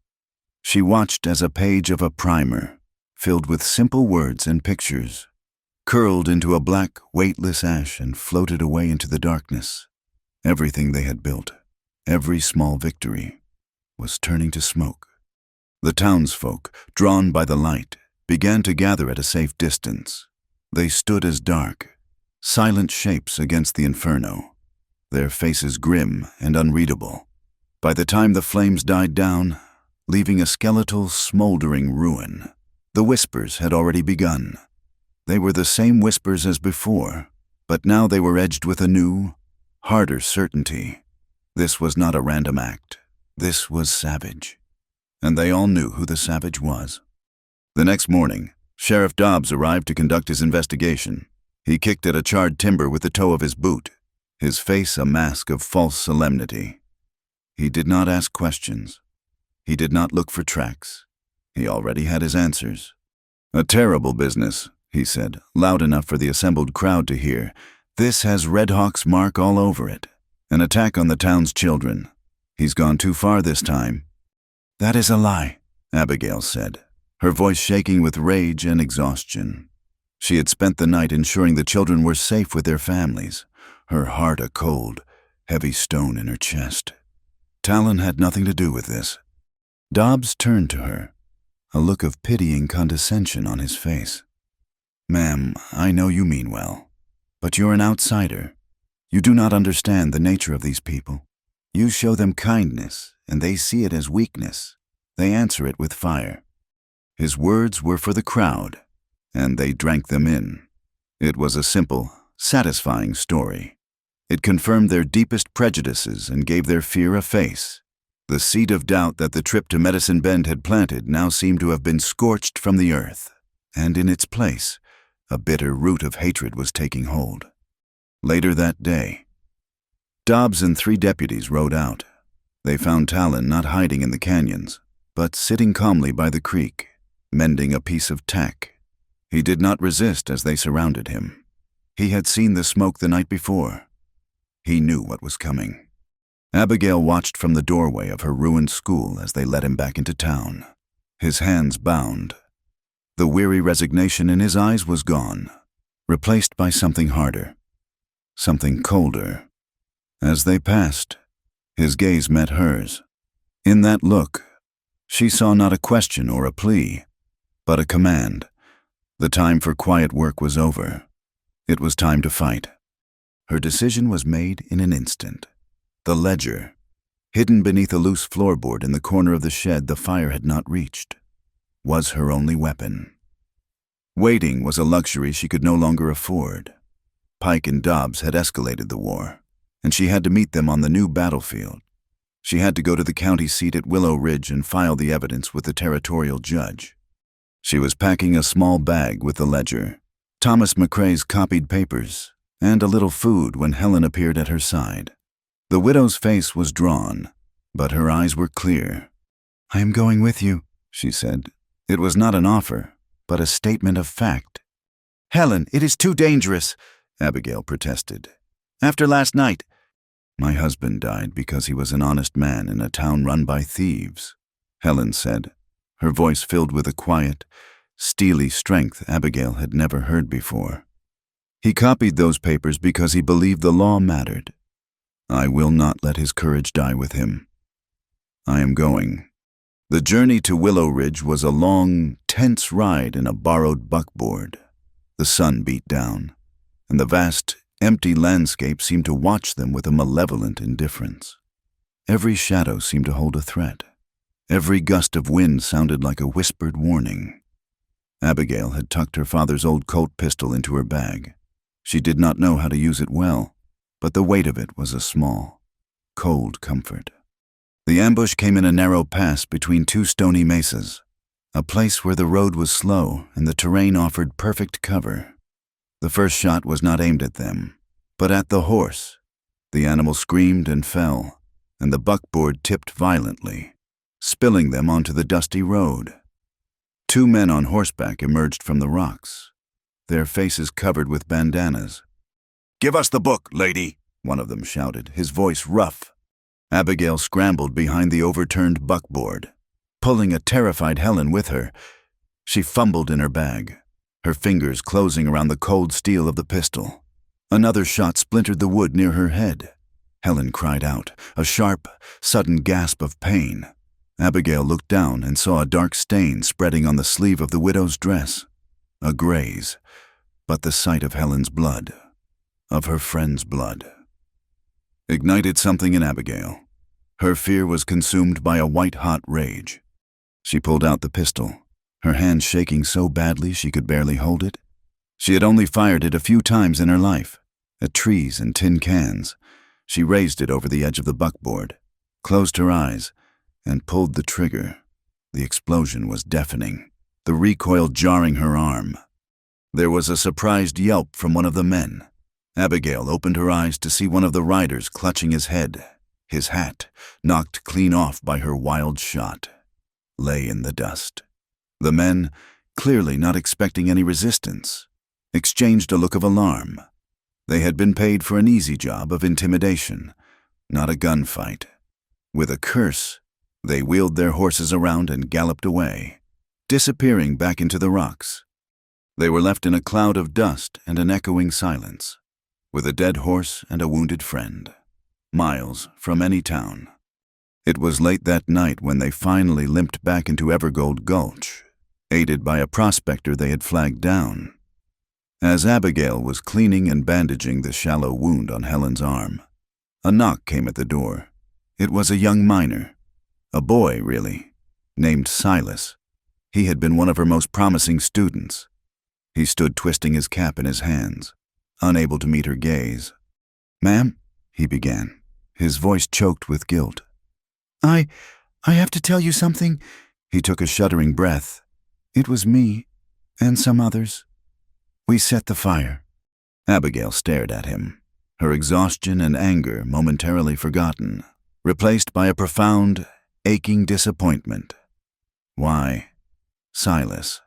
She watched as a page of a primer, filled with simple words and pictures, curled into a black, weightless ash and floated away into the darkness. Everything they had built, every small victory, was turning to smoke. The townsfolk, drawn by the light, began to gather at a safe distance. They stood as dark, silent shapes against the inferno, their faces grim and unreadable. By the time the flames died down, leaving a skeletal, smoldering ruin, the whispers had already begun. They were the same whispers as before, but now they were edged with a new, harder certainty. This was not a random act. This was savage. And they all knew who the savage was. The next morning, Sheriff Dobbs arrived to conduct his investigation. He kicked at a charred timber with the toe of his boot, his face a mask of false solemnity. He did not ask questions. He did not look for tracks. He already had his answers. "A terrible business," he said, loud enough for the assembled crowd to hear. "This has Red Hawk's mark all over it. An attack on the town's children. He's gone too far this time." "That is a lie," Abigail said, her voice shaking with rage and exhaustion. She had spent the night ensuring the children were safe with their families, her heart a cold, heavy stone in her chest. Talon had nothing to do with this. Dobbs turned to her, a look of pitying condescension on his face. "Ma'am, I know you mean well, but you're an outsider. You do not understand the nature of these people. You show them kindness, and they see it as weakness. They answer it with fire." His words were for the crowd, and they drank them in. It was a simple, satisfying story. It confirmed their deepest prejudices and gave their fear a face. The seed of doubt that the trip to Medicine Bend had planted now seemed to have been scorched from the earth, and in its place, a bitter root of hatred was taking hold. Later that day, Dobbs and 3 deputies rode out. They found Talon not hiding in the canyons, but sitting calmly by the creek, mending a piece of tack. He did not resist as they surrounded him. He had seen the smoke the night before. He knew what was coming. Abigail watched from the doorway of her ruined school as they led him back into town, his hands bound. The weary resignation in his eyes was gone, replaced by something harder, something colder. As they passed, his gaze met hers. In that look, she saw not a question or a plea, but a command. The time for quiet work was over. It was time to fight. Her decision was made in an instant. The ledger, hidden beneath a loose floorboard in the corner of the shed the fire had not reached, was her only weapon. Waiting was a luxury she could no longer afford. Pike and Dobbs had escalated the war, and she had to meet them on the new battlefield. She had to go to the county seat at Willow Ridge and file the evidence with the territorial judge. She was packing a small bag with the ledger, Thomas McCrae's copied papers, and a little food when Helen appeared at her side. The widow's face was drawn, but her eyes were clear. "I am going with you," she said. It was not an offer, but a statement of fact. "Helen, it is too dangerous," Abigail protested. "After last night." "My husband died because he was an honest man in a town run by thieves," Helen said, her voice filled with a quiet, steely strength Abigail had never heard before. "He copied those papers because he believed the law mattered. I will not let his courage die with him. I am going." The journey to Willow Ridge was a long, tense ride in a borrowed buckboard. The sun beat down, and the vast, empty landscape seemed to watch them with a malevolent indifference. Every shadow seemed to hold a threat. Every gust of wind sounded like a whispered warning. Abigail had tucked her father's old Colt pistol into her bag. She did not know how to use it well, but the weight of it was a small, cold comfort. The ambush came in a narrow pass between two stony mesas, a place where the road was slow and the terrain offered perfect cover. The first shot was not aimed at them, but at the horse. The animal screamed and fell, and the buckboard tipped violently, spilling them onto the dusty road. Two men on horseback emerged from the rocks, their faces covered with bandanas. "Give us the book, lady," one of them shouted, his voice rough. Abigail scrambled behind the overturned buckboard, pulling a terrified Helen with her. She fumbled in her bag, her fingers closing around the cold steel of the pistol. Another shot splintered the wood near her head. Helen cried out, a sharp, sudden gasp of pain. Abigail looked down and saw a dark stain spreading on the sleeve of the widow's dress. A graze, but the sight of Helen's blood, of her friend's blood, ignited something in Abigail. Her fear was consumed by a white-hot rage. She pulled out the pistol, her hand shaking so badly she could barely hold it. She had only fired it a few times in her life, at trees and tin cans. She raised it over the edge of the buckboard, closed her eyes, and pulled the trigger. The explosion was deafening, the recoil jarring her arm. There was a surprised yelp from one of the men. Abigail opened her eyes to see one of the riders clutching his head. His hat, knocked clean off by her wild shot, lay in the dust. The men, clearly not expecting any resistance, exchanged a look of alarm. They had been paid for an easy job of intimidation, not a gunfight. With a curse, they wheeled their horses around and galloped away, disappearing back into the rocks. They were left in a cloud of dust and an echoing silence, with a dead horse and a wounded friend, miles from any town. It was late that night when they finally limped back into Evergold Gulch, aided by a prospector they had flagged down. As Abigail was cleaning and bandaging the shallow wound on Helen's arm, a knock came at the door. It was a young miner, a boy, really, named Silas. He had been one of her most promising students. He stood twisting his cap in his hands, unable to meet her gaze. "Ma'am," he began, his voice choked with guilt. I have to tell you something." He took a shuddering breath. "It was me, and some others. We set the fire." Abigail stared at him, her exhaustion and anger momentarily forgotten, replaced by a profound, aching disappointment. "Why, Silas."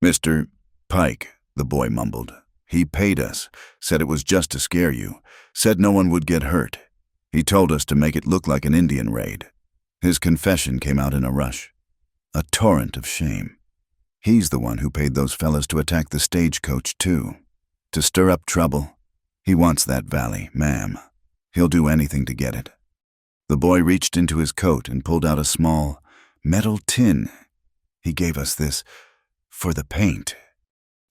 "Mr. Pike," the boy mumbled. "He paid us, said it was just to scare you, said no one would get hurt. He told us to make it look like an Indian raid." His confession came out in a rush, a torrent of shame. He's the one who paid those fellas to attack the stagecoach, too. To stir up trouble. He wants that valley, ma'am. He'll do anything to get it. The boy reached into his coat and pulled out a small, metal tin. "He gave us this for the paint."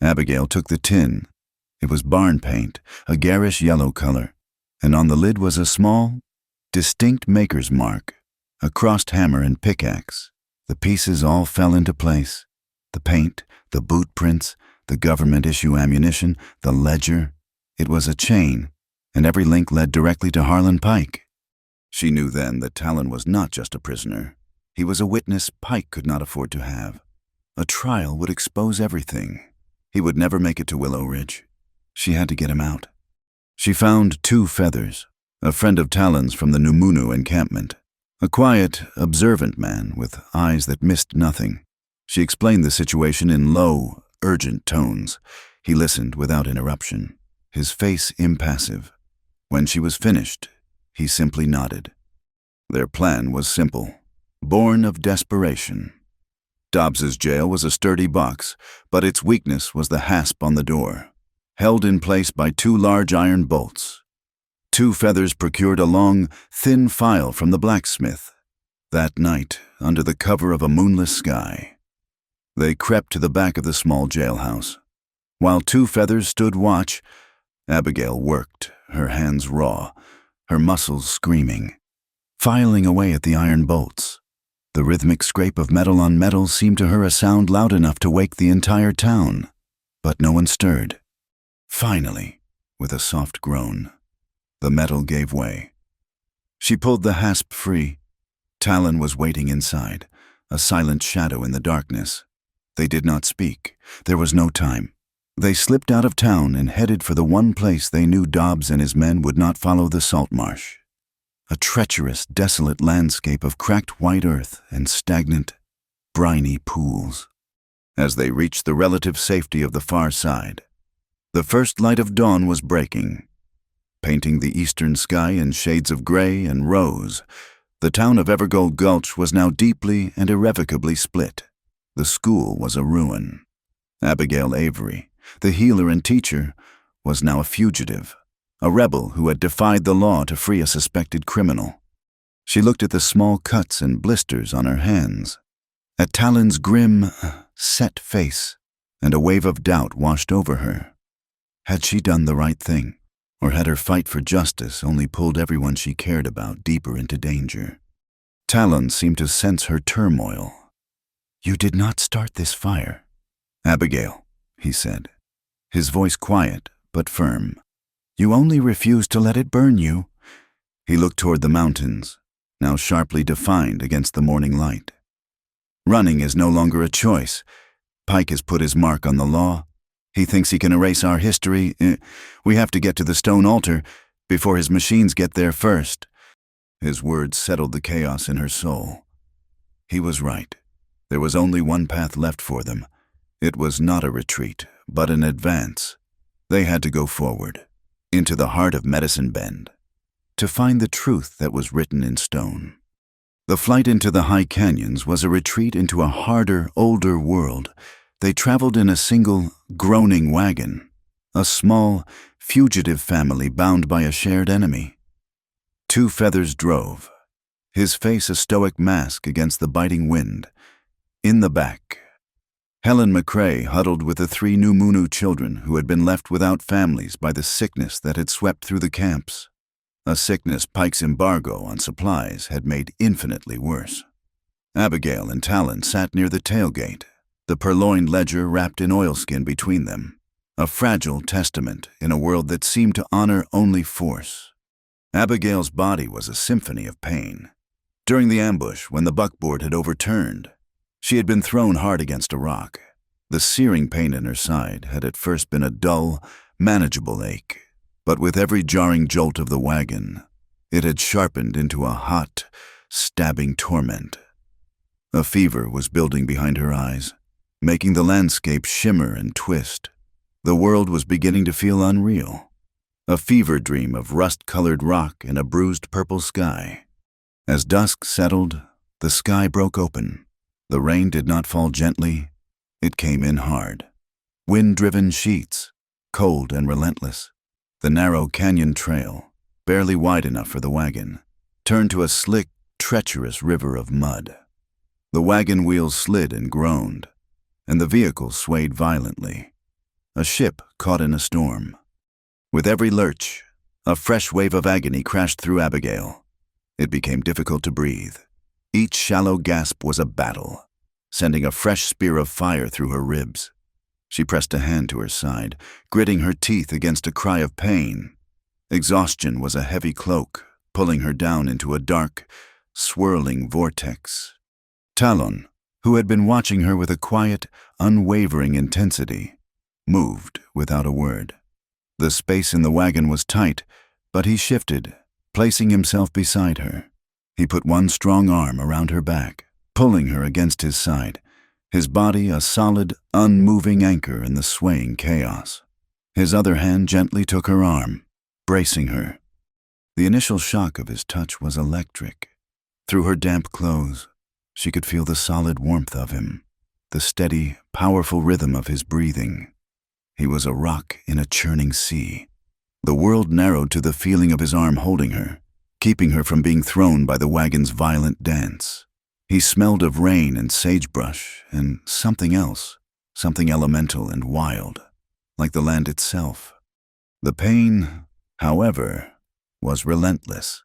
Abigail took the tin. It was barn paint, a garish yellow color, and on the lid was a small, distinct maker's mark, a crossed hammer and pickaxe. The pieces all fell into place. The paint, the boot prints, the government-issue ammunition, the ledger. It was a chain, and every link led directly to Harlan Pike. She knew then that Talon was not just a prisoner. He was a witness Pike could not afford to have. A trial would expose everything. He would never make it to Willow Ridge. She had to get him out. She found 2 feathers, a friend of Talon's from the Numunu encampment, a quiet, observant man with eyes that missed nothing. She explained the situation in low, urgent tones. He listened without interruption, his face impassive. When she was finished, he simply nodded. Their plan was simple, born of desperation. Dobbs's jail was a sturdy box, but its weakness was the hasp on the door, held in place by 2 large iron bolts. 2 feathers procured a long, thin file from the blacksmith. That night, under the cover of a moonless sky, they crept to the back of the small jailhouse. While 2 feathers stood watch, Abigail worked, her hands raw, her muscles screaming. filing away at the iron bolts. The rhythmic scrape of metal on metal seemed to her a sound loud enough to wake the entire town, but no one stirred. Finally, with a soft groan, the metal gave way. She pulled the hasp free. Talon was waiting inside, a silent shadow in the darkness. They did not speak. There was no time. They slipped out of town and headed for the one place they knew Dobbs and his men would not follow: the salt marsh. A treacherous, desolate landscape of cracked white earth and stagnant, briny pools. As they reached the relative safety of the far side, the first light of dawn was breaking. Painting the eastern sky in shades of gray and rose, the town of Evergold Gulch was now deeply and irrevocably split. The school was a ruin. Abigail Avery, the healer and teacher, was now a fugitive, a rebel who had defied the law to free a suspected criminal. She looked at the small cuts and blisters on her hands, at Talon's grim, set face, and a wave of doubt washed over her. Had she done the right thing, or had her fight for justice only pulled everyone she cared about deeper into danger? Talon seemed to sense her turmoil. "You did not start this fire, Abigail," he said, his voice quiet but firm. "You only refused to let it burn you." He looked toward the mountains, now sharply defined against the morning light. "Running is no longer a choice. Pike has put his mark on the law. He thinks he can erase our history. We have to get to the stone altar before his machines get there first." His words settled the chaos in her soul. He was right. There was only one path left for them. It was not a retreat, but an advance. They had to go forward, into the heart of Medicine Bend, to find the truth that was written in stone. The flight into the high canyons was a retreat into a harder, older world. They traveled in a single, groaning wagon, a small, fugitive family bound by a shared enemy. Two Feathers drove, his face a stoic mask against the biting wind. In the back, Helen McCrae huddled with the 3 New Munu children who had been left without families by the sickness that had swept through the camps, a sickness Pike's embargo on supplies had made infinitely worse. Abigail and Talon sat near the tailgate, the purloined ledger wrapped in oilskin between them, a fragile testament in a world that seemed to honor only force. Abigail's body was a symphony of pain. During the ambush, when the buckboard had overturned, she had been thrown hard against a rock. The searing pain in her side had at first been a dull, manageable ache, but with every jarring jolt of the wagon, it had sharpened into a hot, stabbing torment. A fever was building behind her eyes, making the landscape shimmer and twist. The world was beginning to feel unreal, a fever dream of rust-colored rock and a bruised purple sky. As dusk settled, the sky broke open. The rain did not fall gently, it came in hard. Wind-driven sheets, cold and relentless. The narrow canyon trail, barely wide enough for the wagon, turned to a slick, treacherous river of mud. The wagon wheels slid and groaned, and the vehicle swayed violently. A ship caught in a storm. With every lurch, a fresh wave of agony crashed through Abigail. It became difficult to breathe. Each shallow gasp was a battle, sending a fresh spear of fire through her ribs. She pressed a hand to her side, gritting her teeth against a cry of pain. Exhaustion was a heavy cloak, pulling her down into a dark, swirling vortex. Talon, who had been watching her with a quiet, unwavering intensity, moved without a word. The space in the wagon was tight, but he shifted, placing himself beside her. He put one strong arm around her back, pulling her against his side, his body a solid, unmoving anchor in the swaying chaos. His other hand gently took her arm, bracing her. The initial shock of his touch was electric. Through her damp clothes, she could feel the solid warmth of him, the steady, powerful rhythm of his breathing. He was a rock in a churning sea. The world narrowed to the feeling of his arm holding her, keeping her from being thrown by the wagon's violent dance. He smelled of rain and sagebrush and something else, something elemental and wild, like the land itself. The pain, however, was relentless.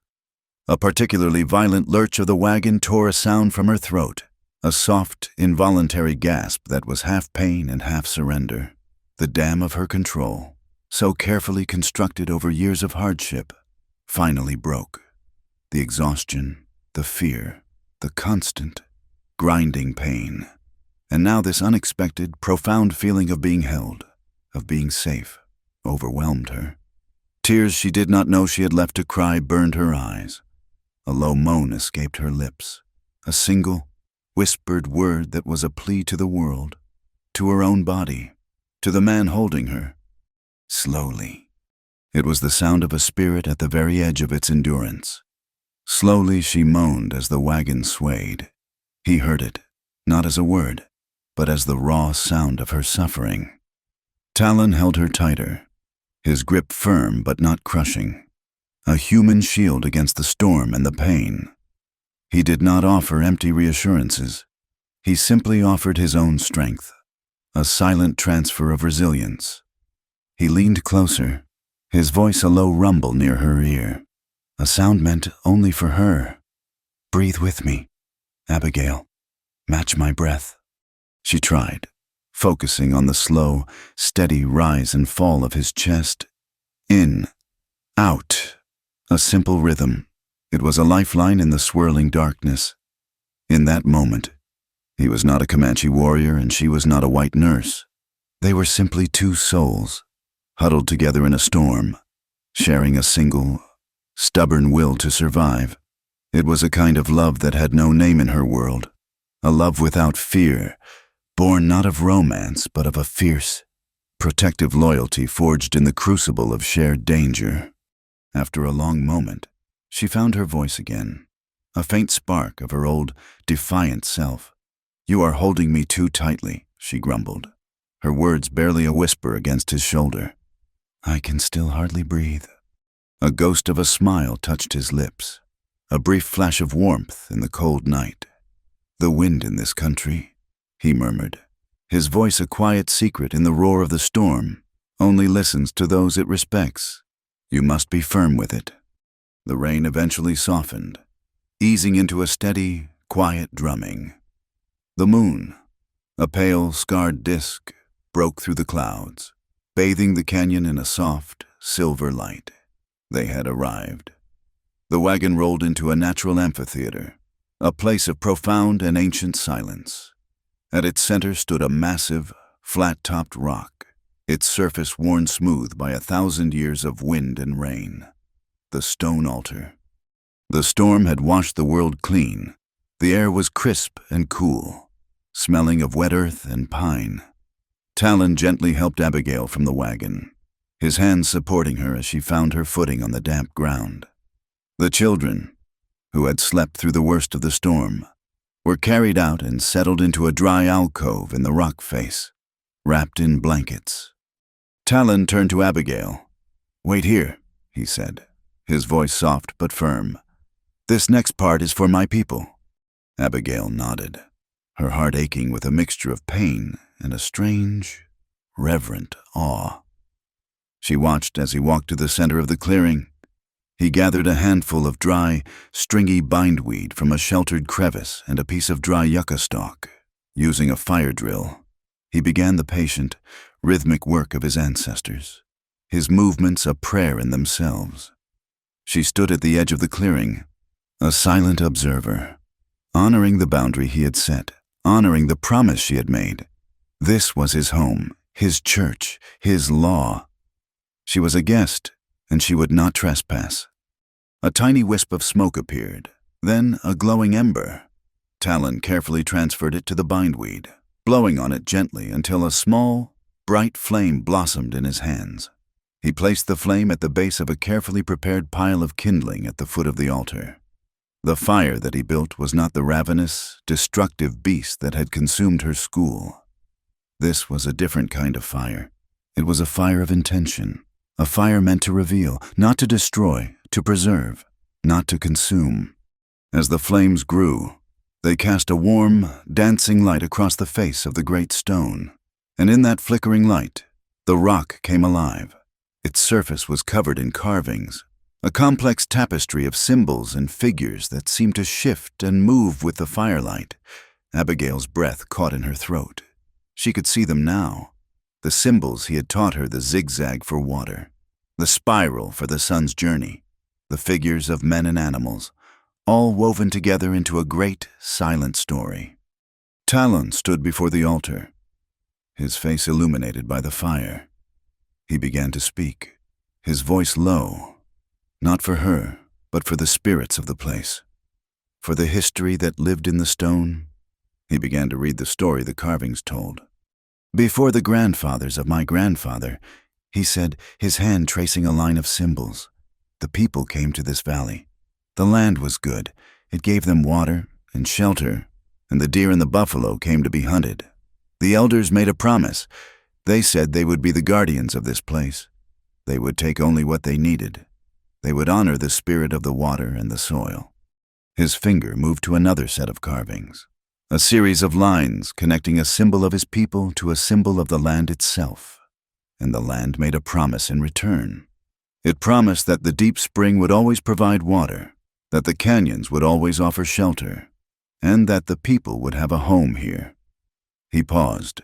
A particularly violent lurch of the wagon tore a sound from her throat, a soft, involuntary gasp that was half pain and half surrender. The dam of her control, so carefully constructed over years of hardship, finally broke. The exhaustion, the fear, the constant, grinding pain. And now this unexpected, profound feeling of being held, of being safe, overwhelmed her. Tears she did not know she had left to cry burned her eyes. A low moan escaped her lips, a single, whispered word that was a plea to the world, to her own body, to the man holding her. Slowly. It was the sound of a spirit at the very edge of its endurance. Slowly she moaned as the wagon swayed. He heard it, not as a word, but as the raw sound of her suffering. Talon held her tighter, his grip firm but not crushing, a human shield against the storm and the pain. He did not offer empty reassurances. He simply offered his own strength, a silent transfer of resilience. He leaned closer, his voice a low rumble near her ear, a sound meant only for her. "Breathe with me, Abigail. Match my breath." She tried, focusing on the slow, steady rise and fall of his chest. In, out, a simple rhythm. It was a lifeline in the swirling darkness. In that moment, he was not a Comanche warrior and she was not a white nurse. They were simply two souls, huddled together in a storm, sharing a single, stubborn will to survive. It was a kind of love that had no name in her world, a love without fear, born not of romance but of a fierce, protective loyalty forged in the crucible of shared danger. After a long moment, she found her voice again, a faint spark of her old, defiant self. "You are holding me too tightly," she grumbled, her words barely a whisper against his shoulder. "I can still hardly breathe." A ghost of a smile touched his lips, a brief flash of warmth in the cold night. "The wind in this country," he murmured, his voice a quiet secret in the roar of the storm, "only listens to those it respects. You must be firm with it." The rain eventually softened, easing into a steady, quiet drumming. The moon, a pale, scarred disk, broke through the clouds, bathing the canyon in a soft, silver light. They had arrived. The wagon rolled into a natural amphitheater, a place of profound and ancient silence. At its center stood a massive, flat-topped rock, its surface worn smooth by 1,000 years of wind and rain. The stone altar. The storm had washed the world clean. The air was crisp and cool, smelling of wet earth and pine. Talon gently helped Abigail from the wagon, his hands supporting her as she found her footing on the damp ground. The children, who had slept through the worst of the storm, were carried out and settled into a dry alcove in the rock face, wrapped in blankets. Talon turned to Abigail. "Wait here," he said, his voice soft but firm. "This next part is for my people." Abigail nodded, her heart aching with a mixture of pain and a strange, reverent awe. She watched as he walked to the center of the clearing. He gathered a handful of dry, stringy bindweed from a sheltered crevice and a piece of dry yucca stalk. Using a fire drill, he began the patient, rhythmic work of his ancestors, his movements a prayer in themselves. She stood at the edge of the clearing, a silent observer, honoring the boundary he had set, honoring the promise she had made. This was his home, his church, his law. She was a guest, and she would not trespass. A tiny wisp of smoke appeared, then a glowing ember. Talon carefully transferred it to the bindweed, blowing on it gently until a small, bright flame blossomed in his hands. He placed the flame at the base of a carefully prepared pile of kindling at the foot of the altar. The fire that he built was not the ravenous, destructive beast that had consumed her school. This was a different kind of fire. It was a fire of intention, a fire meant to reveal, not to destroy, to preserve, not to consume. As the flames grew, they cast a warm, dancing light across the face of the great stone, and in that flickering light, the rock came alive. Its surface was covered in carvings, a complex tapestry of symbols and figures that seemed to shift and move with the firelight. Abigail's breath caught in her throat. She could see them now. The symbols he had taught her, the zigzag for water, the spiral for the sun's journey, the figures of men and animals, all woven together into a great, silent story. Talon stood before the altar, his face illuminated by the fire. He began to speak, his voice low, not for her, but for the spirits of the place, for the history that lived in the stone. He began to read the story the carvings told. Before the grandfathers of my grandfather, he said, his hand tracing a line of symbols, the people came to this valley. The land was good. It gave them water and shelter, and the deer and the buffalo came to be hunted. The elders made a promise. They said they would be the guardians of this place. They would take only what they needed. They would honor the spirit of the water and the soil. His finger moved to another set of carvings, a series of lines connecting a symbol of his people to a symbol of the land itself. And the land made a promise in return. It promised that the deep spring would always provide water, that the canyons would always offer shelter, and that the people would have a home here. He paused,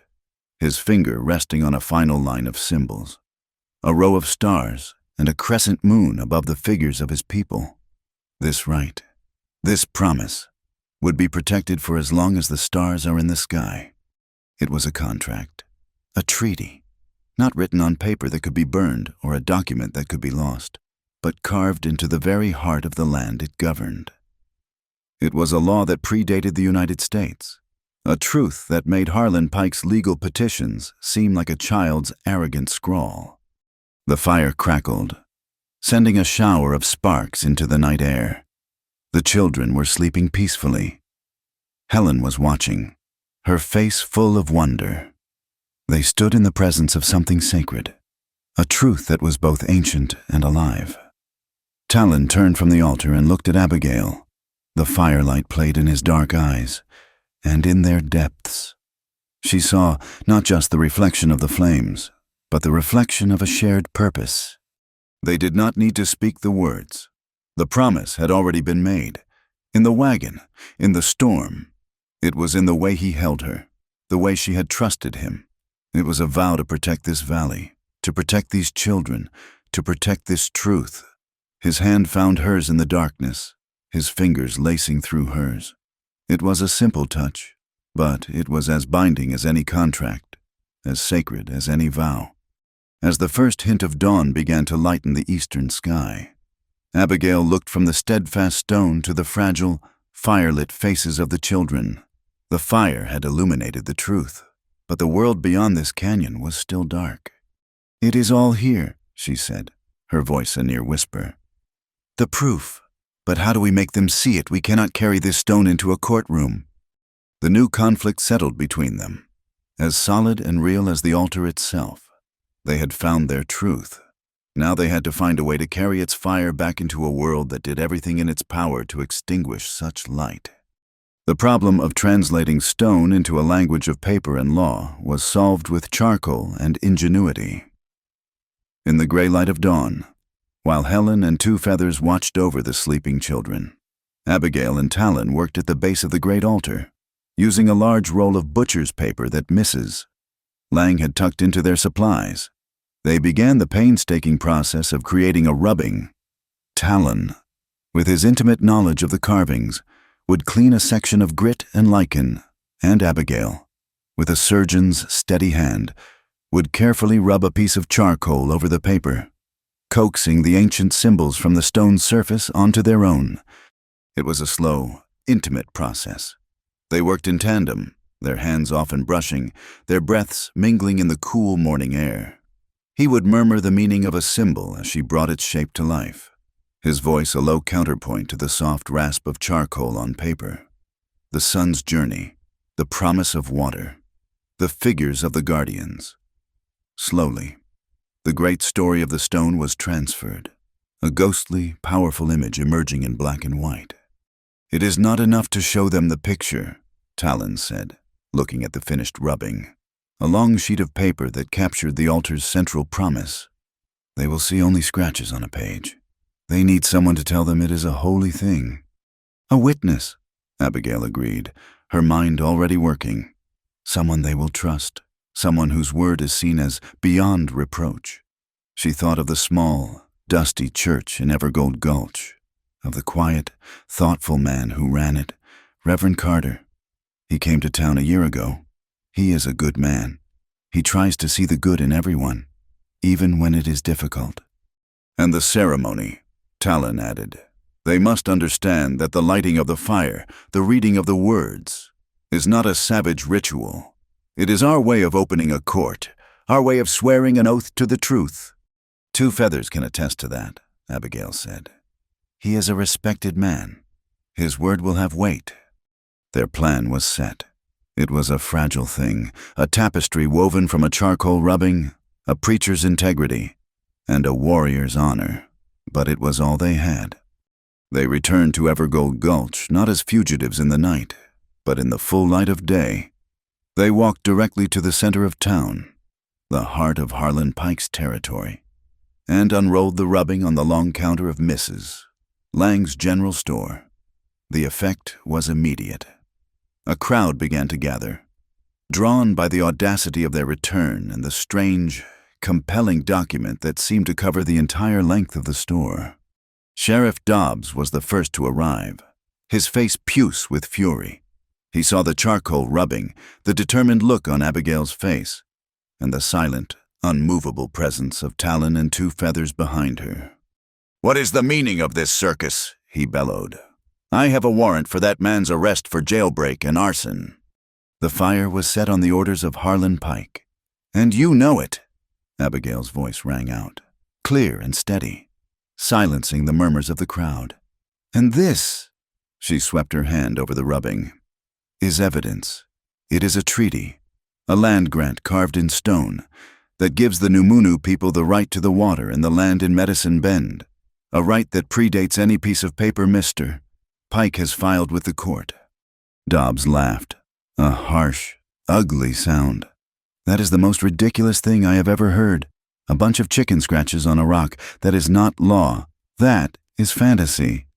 his finger resting on a final line of symbols, a row of stars and a crescent moon above the figures of his people. This right, this promise, would be protected for as long as the stars are in the sky. It was a contract, a treaty, not written on paper that could be burned or a document that could be lost, but carved into the very heart of the land it governed. It was a law that predated the United States, a truth that made Harlan Pike's legal petitions seem like a child's arrogant scrawl. The fire crackled, sending a shower of sparks into the night air. The children were sleeping peacefully. Helen was watching, her face full of wonder. They stood in the presence of something sacred, a truth that was both ancient and alive. Talon turned from the altar and looked at Abigail. The firelight played in his dark eyes, and in their depths, she saw not just the reflection of the flames, but the reflection of a shared purpose. They did not need to speak the words. The promise had already been made. In the wagon, in the storm. It was in the way he held her, the way she had trusted him. It was a vow to protect this valley, to protect these children, to protect this truth. His hand found hers in the darkness, his fingers lacing through hers. It was a simple touch, but it was as binding as any contract, as sacred as any vow. As the first hint of dawn began to lighten the eastern sky, Abigail looked from the steadfast stone to the fragile, firelit faces of the children. The fire had illuminated the truth, but the world beyond this canyon was still dark. "It is all here," she said, her voice a near whisper. "The proof. But how do we make them see it? We cannot carry this stone into a courtroom." The new conflict settled between them, as solid and real as the altar itself. They had found their truth. Now they had to find a way to carry its fire back into a world that did everything in its power to extinguish such light. The problem of translating stone into a language of paper and law was solved with charcoal and ingenuity. In the gray light of dawn, while Helen and Two Feathers watched over the sleeping children, Abigail and Talon worked at the base of the great altar, using a large roll of butcher's paper that Mrs. Lang had tucked into their supplies. They began the painstaking process of creating a rubbing. Talon, with his intimate knowledge of the carvings, would clean a section of grit and lichen, and Abigail, with a surgeon's steady hand, would carefully rub a piece of charcoal over the paper, coaxing the ancient symbols from the stone surface onto their own. It was a slow, intimate process. They worked in tandem, their hands often brushing, their breaths mingling in the cool morning air. He would murmur the meaning of a symbol as she brought its shape to life, his voice a low counterpoint to the soft rasp of charcoal on paper. The sun's journey, the promise of water, the figures of the guardians. Slowly, the great story of the stone was transferred, a ghostly, powerful image emerging in black and white. "It is not enough to show them the picture," Talon said, looking at the finished rubbing, a long sheet of paper that captured the altar's central promise. "They will see only scratches on a page. They need someone to tell them it is a holy thing. A witness, Abigail agreed, her mind already working. Someone they will trust, someone whose word is seen as beyond reproach. She thought of the small, dusty church in Evergold Gulch, of the quiet, thoughtful man who ran it, Reverend Carter. He came to town a year ago. He is a good man. He tries to see the good in everyone, even when it is difficult. And the ceremony, Talon added. They must understand that the lighting of the fire, the reading of the words, is not a savage ritual. It is our way of opening a court, our way of swearing an oath to the truth. Two Feathers can attest to that, Abigail said. He is a respected man. His word will have weight. Their plan was set. It was a fragile thing, a tapestry woven from a charcoal rubbing, a preacher's integrity, and a warrior's honor. But it was all they had. They returned to Evergold Gulch not as fugitives in the night, but in the full light of day. They walked directly to the center of town, the heart of Harlan Pike's territory, and unrolled the rubbing on the long counter of Mrs. Lang's general store. The effect was immediate. A crowd began to gather, drawn by the audacity of their return and the strange, compelling document that seemed to cover the entire length of the store. Sheriff Dobbs was the first to arrive, his face puce with fury. He saw the charcoal rubbing, the determined look on Abigail's face, and the silent, unmovable presence of Talon and Two Feathers behind her. "What is the meaning of this circus?" he bellowed. "I have a warrant for that man's arrest for jailbreak and arson." The fire was set on the orders of Harlan Pike. "And you know it," Abigail's voice rang out, clear and steady, silencing the murmurs of the crowd. "And this," she swept her hand over the rubbing, "is evidence. It is a treaty, a land grant carved in stone, that gives the Numunu people the right to the water and the land in Medicine Bend, a right that predates any piece of paper Mr. Pike has filed with the court." Dobbs laughed, a harsh, ugly sound. "That is the most ridiculous thing I have ever heard. A bunch of chicken scratches on a rock. That is not law. That is fantasy."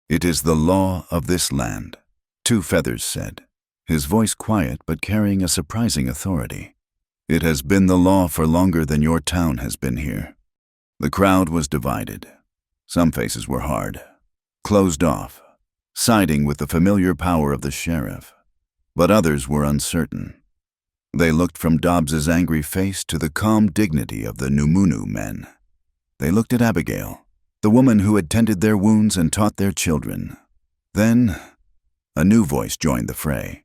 "It is the law of this land," Two Feathers said, his voice quiet but carrying a surprising authority. "It has been the law for longer than your town has been here." The crowd was divided. Some faces were hard, closed off, siding with the familiar power of the sheriff, but others were uncertain. They looked from Dobbs's angry face to the calm dignity of the Numunu men. They looked at Abigail, the woman who had tended their wounds and taught their children. Then, a new voice joined the fray.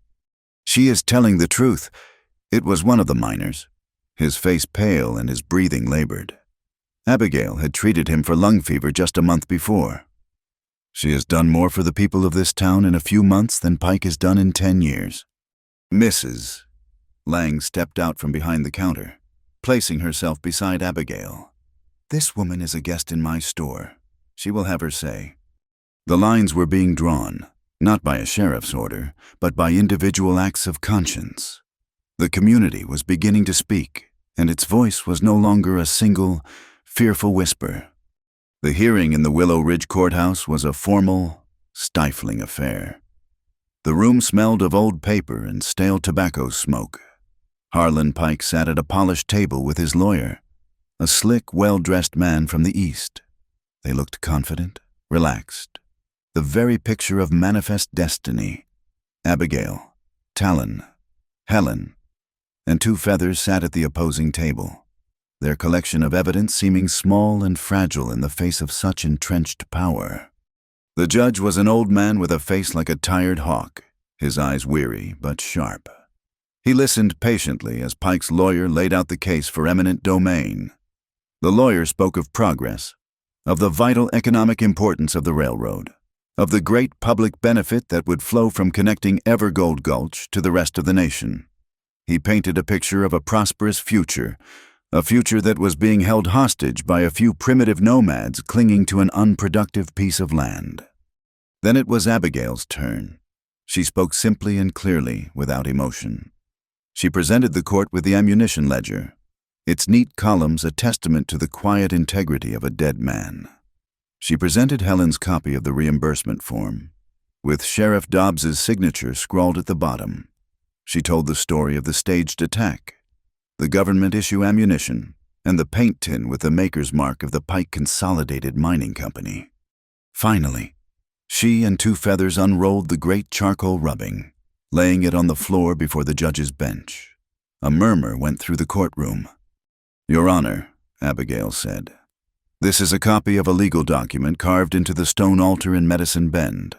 "She is telling the truth." It was one of the miners, his face pale and his breathing labored. Abigail had treated him for lung fever just a month before. "She has done more for the people of this town in a few months than Pike has done in 10 years. Mrs. Lang stepped out from behind the counter, placing herself beside Abigail. "This woman is a guest in my store. She will have her say." The lines were being drawn, not by a sheriff's order, but by individual acts of conscience. The community was beginning to speak, and its voice was no longer a single, fearful whisper. The hearing in the Willow Ridge courthouse was a formal, stifling affair. The room smelled of old paper and stale tobacco smoke. Harlan Pike sat at a polished table with his lawyer, a slick, well-dressed man from the East. They looked confident, relaxed, the very picture of manifest destiny. Abigail, Talon, Helen, and Two Feathers sat at the opposing table, their collection of evidence seeming small and fragile in the face of such entrenched power. The judge was an old man with a face like a tired hawk, his eyes weary but sharp. He listened patiently as Pike's lawyer laid out the case for eminent domain. The lawyer spoke of progress, of the vital economic importance of the railroad, of the great public benefit that would flow from connecting Evergold Gulch to the rest of the nation. He painted a picture of a prosperous future, a future that was being held hostage by a few primitive nomads clinging to an unproductive piece of land. Then it was Abigail's turn. She spoke simply and clearly, without emotion. She presented the court with the ammunition ledger, its neat columns a testament to the quiet integrity of a dead man. She presented Helen's copy of the reimbursement form, with Sheriff Dobbs's signature scrawled at the bottom. She told the story of the staged attack, the government issue ammunition, and the paint tin with the maker's mark of the Pike Consolidated Mining Company. Finally, she and Two Feathers unrolled the great charcoal rubbing, laying it on the floor before the judge's bench. A murmur went through the courtroom. "Your Honor," Abigail said, "this is a copy of a legal document carved into the stone altar in Medicine Bend.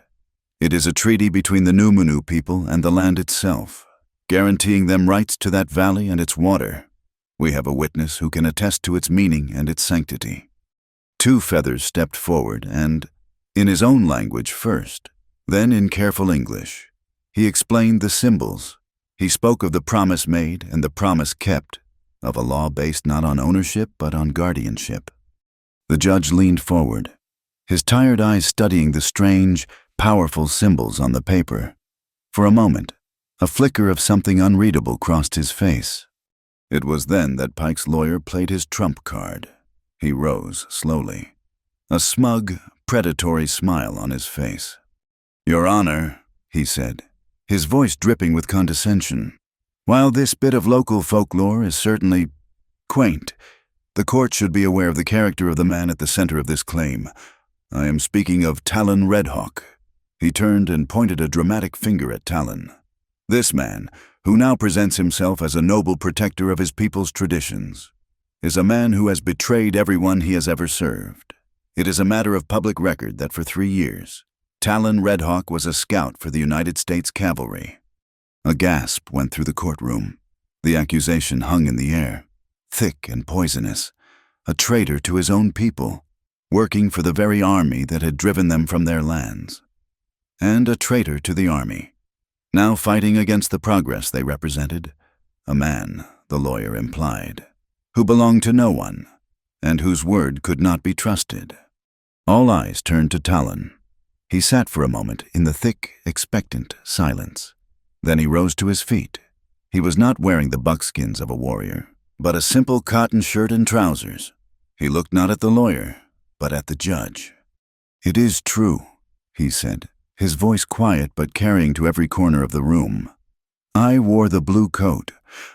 It is a treaty between the Numanu people and the land itself, guaranteeing them rights to that valley and its water. We have a witness who can attest to its meaning and its sanctity." Two Feathers stepped forward and, in his own language first, then in careful English, he explained the symbols. He spoke of the promise made and the promise kept, of a law based not on ownership but on guardianship. The judge leaned forward, his tired eyes studying the strange, powerful symbols on the paper. For a moment, a flicker of something unreadable crossed his face. It was then that Pike's lawyer played his trump card. He rose slowly, a smug, predatory smile on his face. "Your Honor," he said, his voice dripping with condescension, "while this bit of local folklore is certainly quaint, the court should be aware of the character of the man at the center of this claim. I am speaking of Talon Redhawk." He turned and pointed a dramatic finger at Talon. "This man, who now presents himself as a noble protector of his people's traditions, is a man who has betrayed everyone he has ever served. It is a matter of public record that for 3 years, Talon Redhawk was a scout for the United States Cavalry." A gasp went through the courtroom. The accusation hung in the air, thick and poisonous. A traitor to his own people, working for the very army that had driven them from their lands. And a traitor to the army, now fighting against the progress they represented. A man, the lawyer implied, who belonged to no one, and whose word could not be trusted. All eyes turned to Talon. He sat for a moment in the thick, expectant silence. Then he rose to his feet. He was not wearing the buckskins of a warrior, but a simple cotton shirt and trousers. He looked not at the lawyer, but at the judge. "It is true," he said, his voice quiet but carrying to every corner of the room. "I wore the blue coat.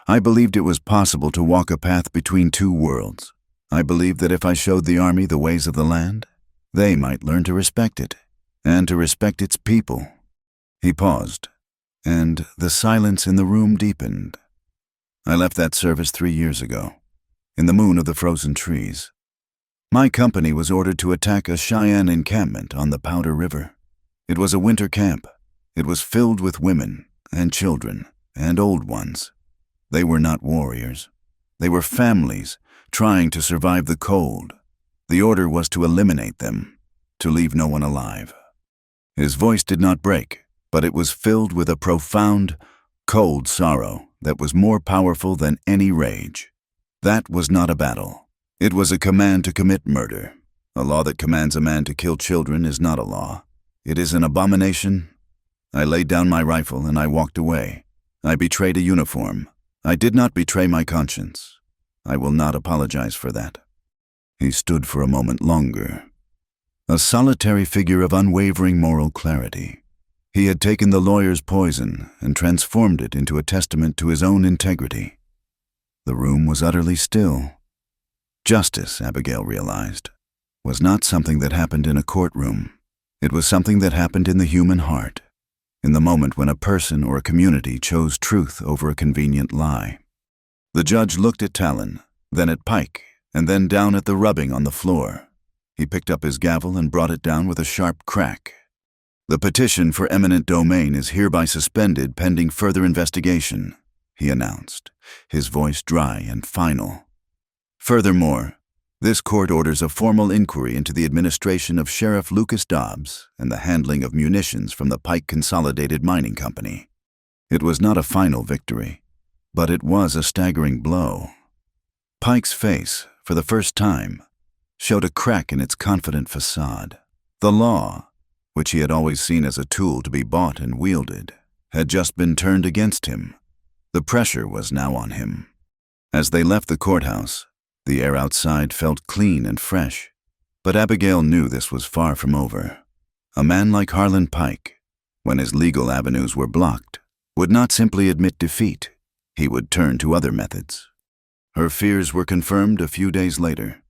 I believed it was possible to walk a path between two worlds. I believed that if I showed the army the ways of the land, they might learn to respect it, and to respect its people." He paused, and the silence in the room deepened. "I left that service 3 years ago, in the moon of the frozen trees. My company was ordered to attack a Cheyenne encampment on the Powder River. It was a winter camp. It was filled with women and children and old ones. They were not warriors. They were families trying to survive the cold. The order was to eliminate them, to leave no one alive." His voice did not break, but it was filled with a profound, cold sorrow that was more powerful than any rage. That was not a battle. It was a command to commit murder. A law that commands a man to kill children is not a law. It is an abomination. I laid down my rifle and I walked away. I betrayed a uniform. I did not betray my conscience. I will not apologize for that." He stood for a moment longer, a solitary figure of unwavering moral clarity. He had taken the lawyer's poison and transformed it into a testament to his own integrity. The room was utterly still. Justice, Abigail realized, was not something that happened in a courtroom. It was something that happened in the human heart, in the moment when a person or a community chose truth over a convenient lie. The judge looked at Talon, then at Pike, and then down at the rubbing on the floor. He picked up his gavel and brought it down with a sharp crack. "The petition for eminent domain is hereby suspended pending further investigation," he announced, his voice dry and final. "Furthermore, this court orders a formal inquiry into the administration of Sheriff Lucas Dobbs and the handling of munitions from the Pike Consolidated Mining Company." It was not a final victory, but it was a staggering blow. Pike's face, for the first time, showed a crack in its confident facade. The law, which he had always seen as a tool to be bought and wielded, had just been turned against him. The pressure was now on him. As they left the courthouse, the air outside felt clean and fresh, But Abigail knew this was far from over. A man like Harlan Pike, when his legal avenues were blocked, would not simply admit defeat. He would turn to other methods. Her fears were confirmed a few days later.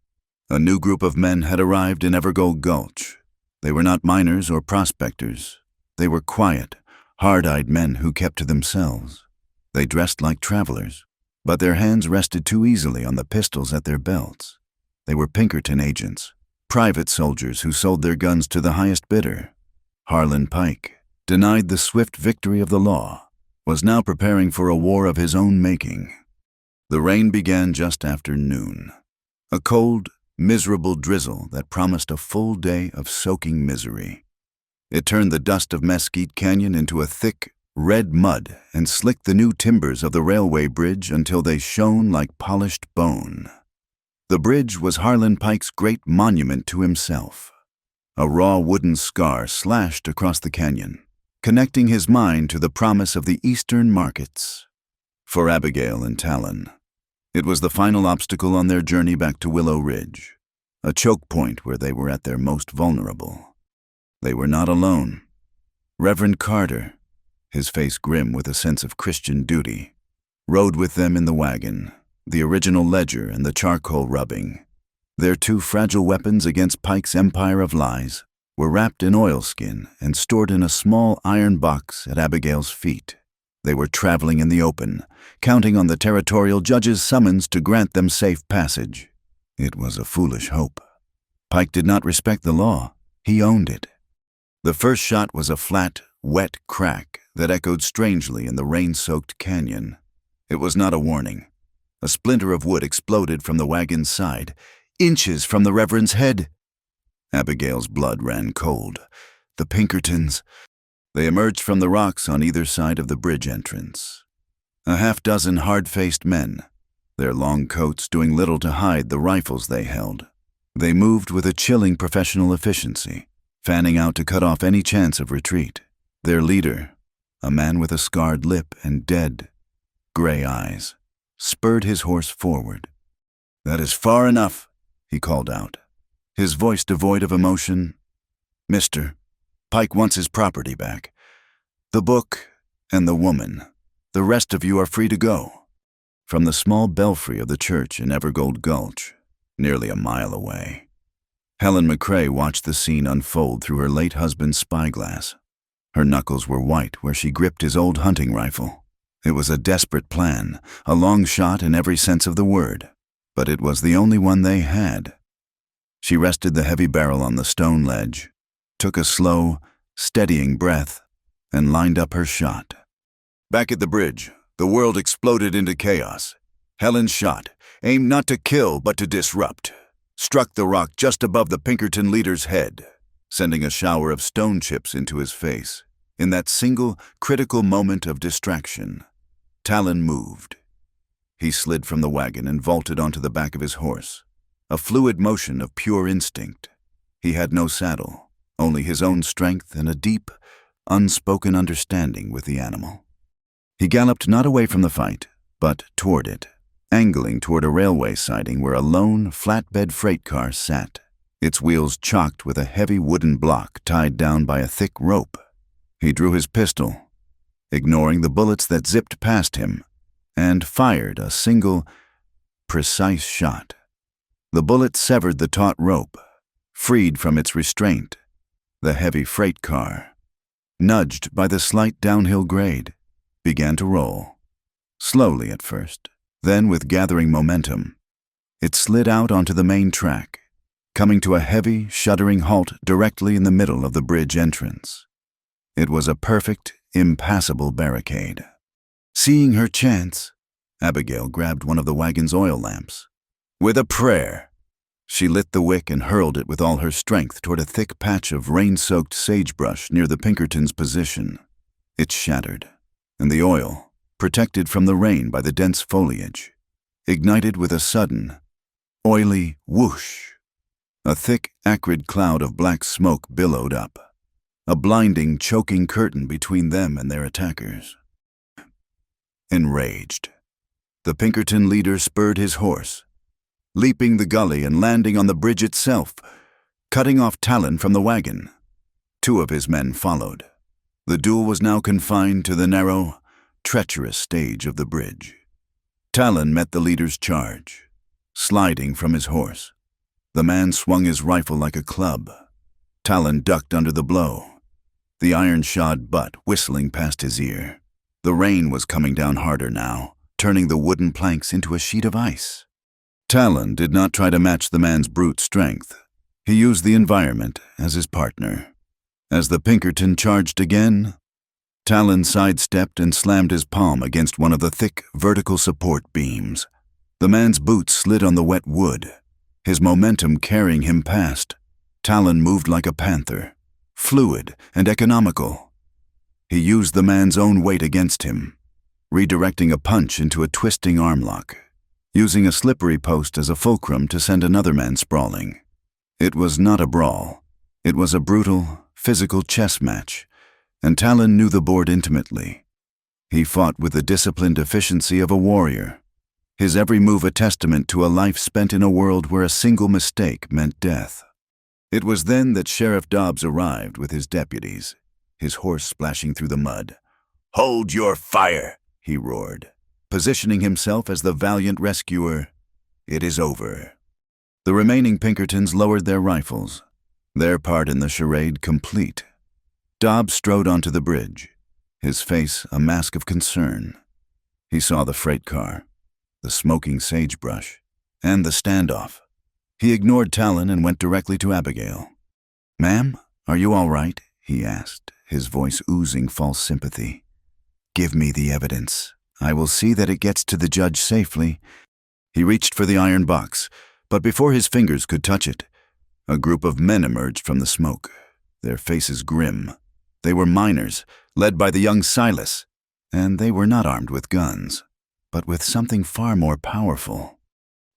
A new group of men had arrived in Evergold Gulch. They were not miners or prospectors. They were quiet, hard-eyed men who kept to themselves. They dressed like travelers, but their hands rested too easily on the pistols at their belts. They were Pinkerton agents, private soldiers who sold their guns to the highest bidder. Harlan Pike, denied the swift victory of the law, was now preparing for a war of his own making. The rain began just after noon. A cold, miserable drizzle that promised a full day of soaking misery. It turned the dust of Mesquite Canyon into a thick, red mud and slicked the new timbers of the railway bridge until they shone like polished bone. The bridge was Harlan Pike's great monument to himself. A raw wooden scar slashed across the canyon, connecting his mind to the promise of the eastern markets. For Abigail and Talon, it was the final obstacle on their journey back to Willow Ridge, a choke point where they were at their most vulnerable. They were not alone. Reverend Carter, his face grim with a sense of Christian duty, rode with them in the wagon, the original ledger and the charcoal rubbing. Their two fragile weapons against Pike's empire of lies were wrapped in oilskin and stored in a small iron box at Abigail's feet. They were traveling in the open, counting on the territorial judge's summons to grant them safe passage. It was a foolish hope. Pike did not respect the law. He owned it. The first shot was a flat, wet crack that echoed strangely in the rain-soaked canyon. It was not a warning. A splinter of wood exploded from the wagon's side, inches from the Reverend's head. Abigail's blood ran cold. The Pinkertons. They emerged from the rocks on either side of the bridge entrance. A half-dozen hard-faced men, their long coats doing little to hide the rifles they held. They moved with a chilling professional efficiency, fanning out to cut off any chance of retreat. Their leader, a man with a scarred lip and dead, gray eyes, spurred his horse forward. "That is far enough," he called out, his voice devoid of emotion. "Mister, Pike wants his property back. The book and the woman. The rest of you are free to go." From the small belfry of the church in Evergold Gulch, nearly a mile away, Helen McCrae watched the scene unfold through her late husband's spyglass. Her knuckles were white where she gripped his old hunting rifle. It was a desperate plan, a long shot in every sense of the word, but it was the only one they had. She rested the heavy barrel on the stone ledge, took a slow, steadying breath, and lined up her shot. Back at the bridge, the world exploded into chaos. Helen's shot, aimed not to kill but to disrupt, struck the rock just above the Pinkerton leader's head, sending a shower of stone chips into his face. In that single, critical moment of distraction, Talon moved. He slid from the wagon and vaulted onto the back of his horse, a fluid motion of pure instinct. He had no saddle, only his own strength and a deep, unspoken understanding with the animal. He galloped not away from the fight, but toward it, angling toward a railway siding where a lone, flatbed freight car sat, its wheels chocked with a heavy wooden block tied down by a thick rope. He drew his pistol, ignoring the bullets that zipped past him, and fired a single, precise shot. The bullet severed the taut rope, freed from its restraint. The heavy freight car, nudged by the slight downhill grade, began to roll. Slowly at first, then with gathering momentum, it slid out onto the main track, coming to a heavy, shuddering halt directly in the middle of the bridge entrance. It was a perfect, impassable barricade. Seeing her chance, Abigail grabbed one of the wagon's oil lamps. With a prayer, she lit the wick and hurled it with all her strength toward a thick patch of rain-soaked sagebrush near the Pinkertons' position. It shattered, and the oil, protected from the rain by the dense foliage, ignited with a sudden, oily whoosh. A thick, acrid cloud of black smoke billowed up, a blinding, choking curtain between them and their attackers. Enraged, the Pinkerton leader spurred his horse, leaping the gully and landing on the bridge itself. cutting off Talon from the wagon. Two of his men followed. The duel was now confined to the narrow, treacherous stage of the bridge. Talon met the leader's charge, sliding from his horse. The man swung his rifle like a club. Talon ducked under the blow, the iron-shod butt whistling past his ear. The rain was coming down harder now, turning the wooden planks into a sheet of ice. Talon did not try to match the man's brute strength. He used the environment as his partner. As the Pinkerton charged again, Talon sidestepped and slammed his palm against one of the thick vertical support beams. The man's boots slid on the wet wood, his momentum carrying him past. Talon moved like a panther, fluid and economical. He used the man's own weight against him, redirecting a punch into a twisting arm lock, using a slippery post as a fulcrum to send another man sprawling. It was not a brawl. It was a brutal, physical chess match, and Talon knew the board intimately. He fought with the disciplined efficiency of a warrior, his every move a testament to a life spent in a world where a single mistake meant death. It was then that Sheriff Dobbs arrived with his deputies, his horse splashing through the mud. "Hold your fire," he roared, positioning himself as the valiant rescuer. "It is over." The remaining Pinkertons lowered their rifles, their part in the charade complete. Dobbs strode onto the bridge, his face a mask of concern. He saw the freight car, the smoking sagebrush, and the standoff. He ignored Talon and went directly to Abigail. "Ma'am, are you all right?" he asked, his voice oozing false sympathy. "Give me the evidence. I will see that it gets to the judge safely." He reached for the iron box, but before his fingers could touch it, a group of men emerged from the smoke, their faces grim. They were miners, led by the young Silas, and they were not armed with guns, but with something far more powerful.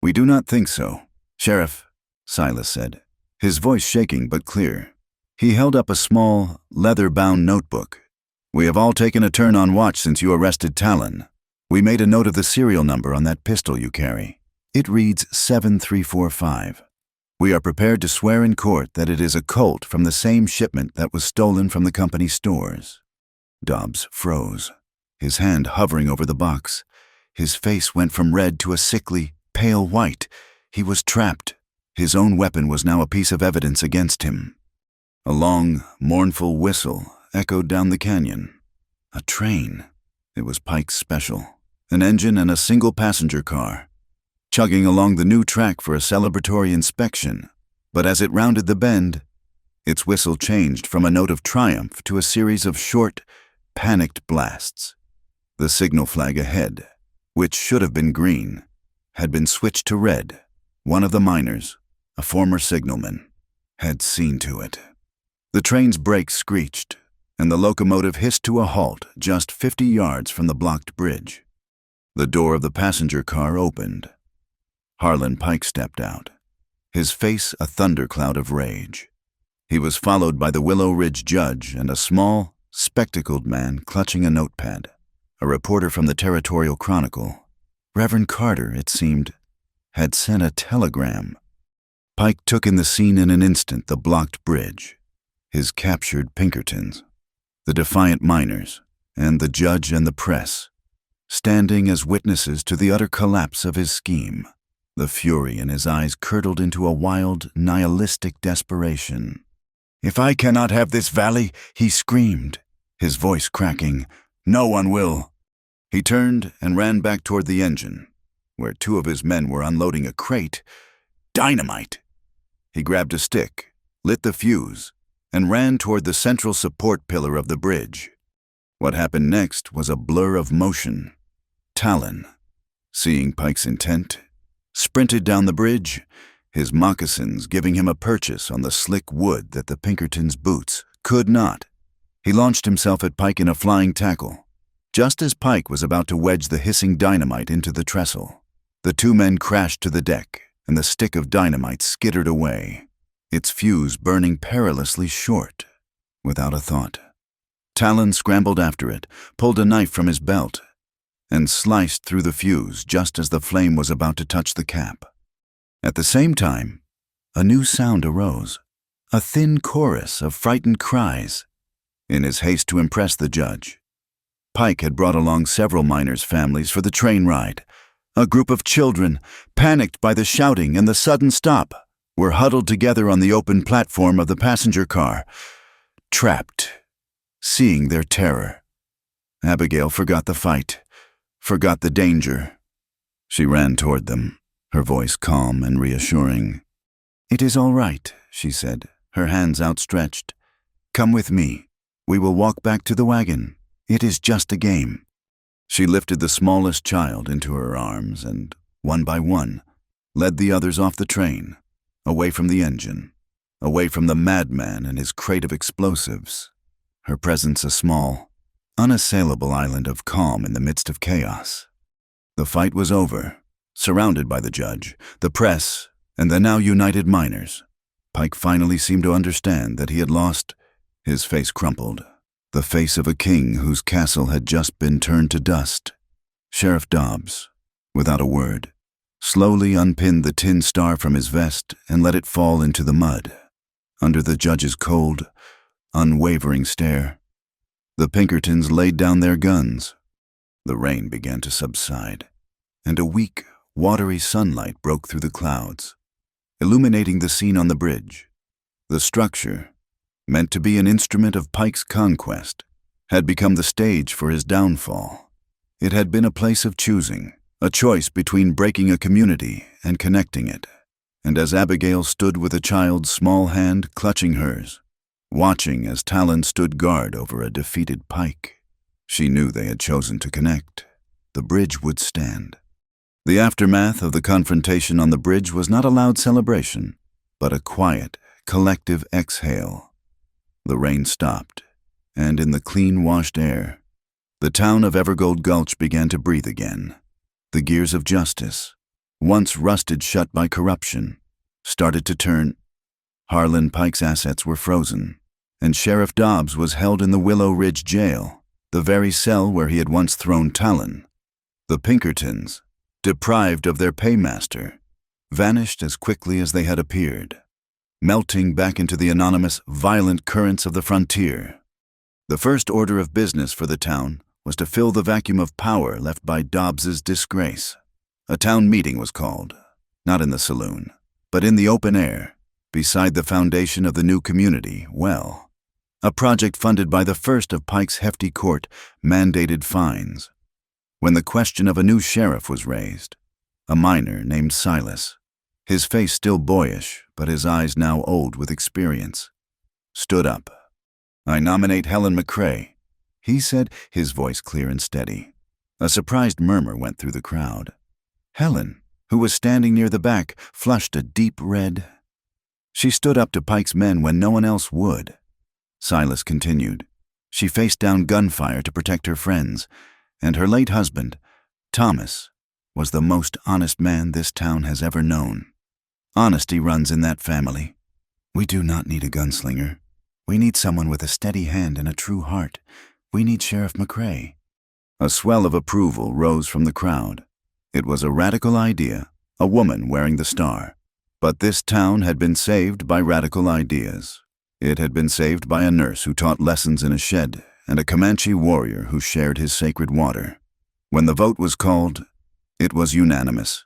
"We do not think so, Sheriff," Silas said, his voice shaking but clear. He held up a small, leather-bound notebook. "We have all taken a turn on watch since you arrested Talon. We made a note of the serial number on that pistol you carry. It reads 7345. We are prepared to swear in court that it is a Colt from the same shipment that was stolen from the company stores." Dobbs froze, his hand hovering over the box. His face went from red to a sickly, pale white. He was trapped. His own weapon was now a piece of evidence against him. A long, mournful whistle echoed down the canyon. A train. It was Pike's special. An engine and a single passenger car, chugging along the new track for a celebratory inspection. But as it rounded the bend, its whistle changed from a note of triumph to a series of short, panicked blasts. The signal flag ahead, which should have been green, had been switched to red. One of the miners, a former signalman, had seen to it. The train's brakes screeched, and the locomotive hissed to a halt just 50 yards from the blocked bridge. The door of the passenger car opened. Harlan Pike stepped out, his face a thundercloud of rage. He was followed by the Willow Ridge judge and a small, spectacled man clutching a notepad, a reporter from the Territorial Chronicle. Reverend Carter, it seemed, had sent a telegram. Pike took in the scene in an instant: the blocked bridge, his captured Pinkertons, the defiant miners, and the judge and the press, standing as witnesses to the utter collapse of his scheme. The fury in his eyes curdled into a wild, nihilistic desperation. "If I cannot have this valley," he screamed, his voice cracking, "no one will." He turned and ran back toward the engine, where two of his men were unloading a crate. Dynamite! He grabbed a stick, lit the fuse, and ran toward the central support pillar of the bridge. What happened next was a blur of motion. Talon, seeing Pike's intent, sprinted down the bridge, his moccasins giving him a purchase on the slick wood that the Pinkertons' boots could not. He launched himself at Pike in a flying tackle. Just as Pike was about to wedge the hissing dynamite into the trestle, the two men crashed to the deck, and the stick of dynamite skittered away, its fuse burning perilously short, without a thought. Talon scrambled after it, pulled a knife from his belt, and sliced through the fuse just as the flame was about to touch the cap. At the same time, a new sound arose. a thin chorus of frightened cries. In his haste to impress the judge, Pike had brought along several miners' families for the train ride. A group of children, panicked by the shouting and the sudden stop, were huddled together on the open platform of the passenger car, trapped, seeing their terror. Abigail forgot the fight, forgot the danger. She ran toward them, her voice calm and reassuring. "It is all right," she said, her hands outstretched. "Come with me. We will walk back to the wagon. It is just a game." She lifted the smallest child into her arms and, one by one, led the others off the train, away from the engine, away from the madman and his crate of explosives, her presence a small, unassailable island of calm in the midst of chaos. The fight was over, surrounded by the judge, the press, and the now united miners. Pike finally seemed to understand that he had lost. His face crumpled, the face of a king whose castle had just been turned to dust. Sheriff Dobbs, without a word, slowly unpinned the tin star from his vest and let it fall into the mud, under the judge's cold, unwavering stare. The Pinkertons laid down their guns. The rain began to subside, and a weak, watery sunlight broke through the clouds, illuminating the scene on the bridge. The structure, meant to be an instrument of Pike's conquest, had become the stage for his downfall. It had been a place of choosing, a choice between breaking a community and connecting it. And as Abigail stood with a child's small hand clutching hers, watching as Talon stood guard over a defeated Pike, she knew they had chosen to connect. The bridge would stand. The aftermath of the confrontation on the bridge was not a loud celebration, but a quiet, collective exhale. The rain stopped, and in the clean-washed air, the town of Evergold Gulch began to breathe again. The gears of justice, once rusted shut by corruption, started to turn. Harlan Pike's assets were frozen, and Sheriff Dobbs was held in the Willow Ridge jail, the very cell where he had once thrown Talon. The Pinkertons, deprived of their paymaster, vanished as quickly as they had appeared, melting back into the anonymous, violent currents of the frontier. The first order of business for the town was to fill the vacuum of power left by Dobbs's disgrace. A town meeting was called, not in the saloon, but in the open air, beside the foundation of the new community well, a project funded by the first of Pike's hefty court-mandated fines. When the question of a new sheriff was raised, a miner named Silas, his face still boyish, but his eyes now old with experience, stood up. "I nominate Helen McCrae," he said, his voice clear and steady. A surprised murmur went through the crowd. Helen, who was standing near the back, flushed a deep red. She stood up to Pike's men when no one else would. Silas continued. She faced down gunfire to protect her friends, and her late husband, Thomas, was the most honest man this town has ever known. Honesty runs in that family. We do not need a gunslinger. We need someone with a steady hand and a true heart. We need Sheriff McCrae. A swell of approval rose from the crowd. It was a radical idea, a woman wearing the star. But this town had been saved by radical ideas. It had been saved by a nurse who taught lessons in a shed and a Comanche warrior who shared his sacred water. When the vote was called, it was unanimous.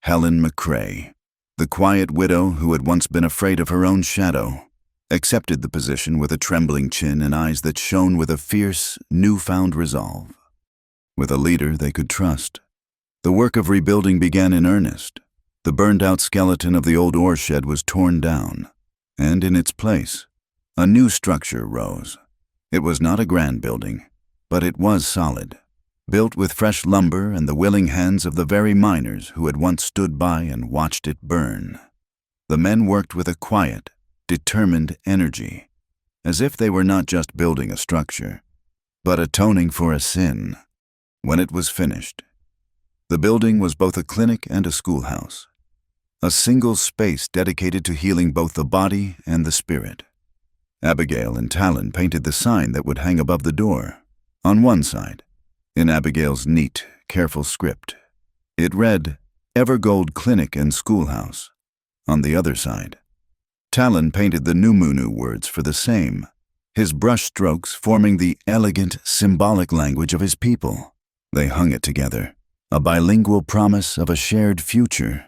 Helen McCrae, the quiet widow who had once been afraid of her own shadow, accepted the position with a trembling chin and eyes that shone with a fierce, newfound resolve. With a leader they could trust, the work of rebuilding began in earnest. The burned-out skeleton of the old ore shed was torn down, and in its place, a new structure rose. It was not a grand building, but it was solid, built with fresh lumber and the willing hands of the very miners who had once stood by and watched it burn. The men worked with a quiet, determined energy, as if they were not just building a structure, but atoning for a sin. When it was finished, the building was both a clinic and a schoolhouse, a single space dedicated to healing both the body and the spirit. Abigail and Talon painted the sign that would hang above the door. On one side, in Abigail's neat, careful script, it read, Evergold Clinic and Schoolhouse. On the other side, Talon painted the Numunu words for the same, his brush strokes forming the elegant, symbolic language of his people. They hung it together, a bilingual promise of a shared future.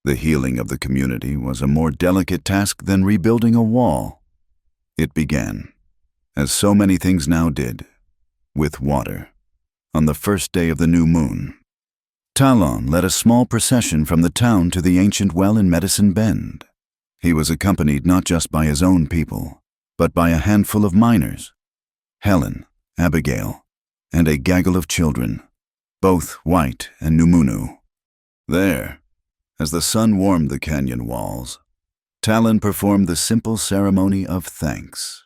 The healing of the community was a more delicate task than rebuilding a wall. It began, as so many things now did, with water. On the first day of the new moon, Talon led a small procession from the town to the ancient well in Medicine Bend. He was accompanied not just by his own people, but by a handful of miners, Helen, Abigail, and a gaggle of children, both white and Numunu. There, as the sun warmed the canyon walls, Talon performed the simple ceremony of thanks.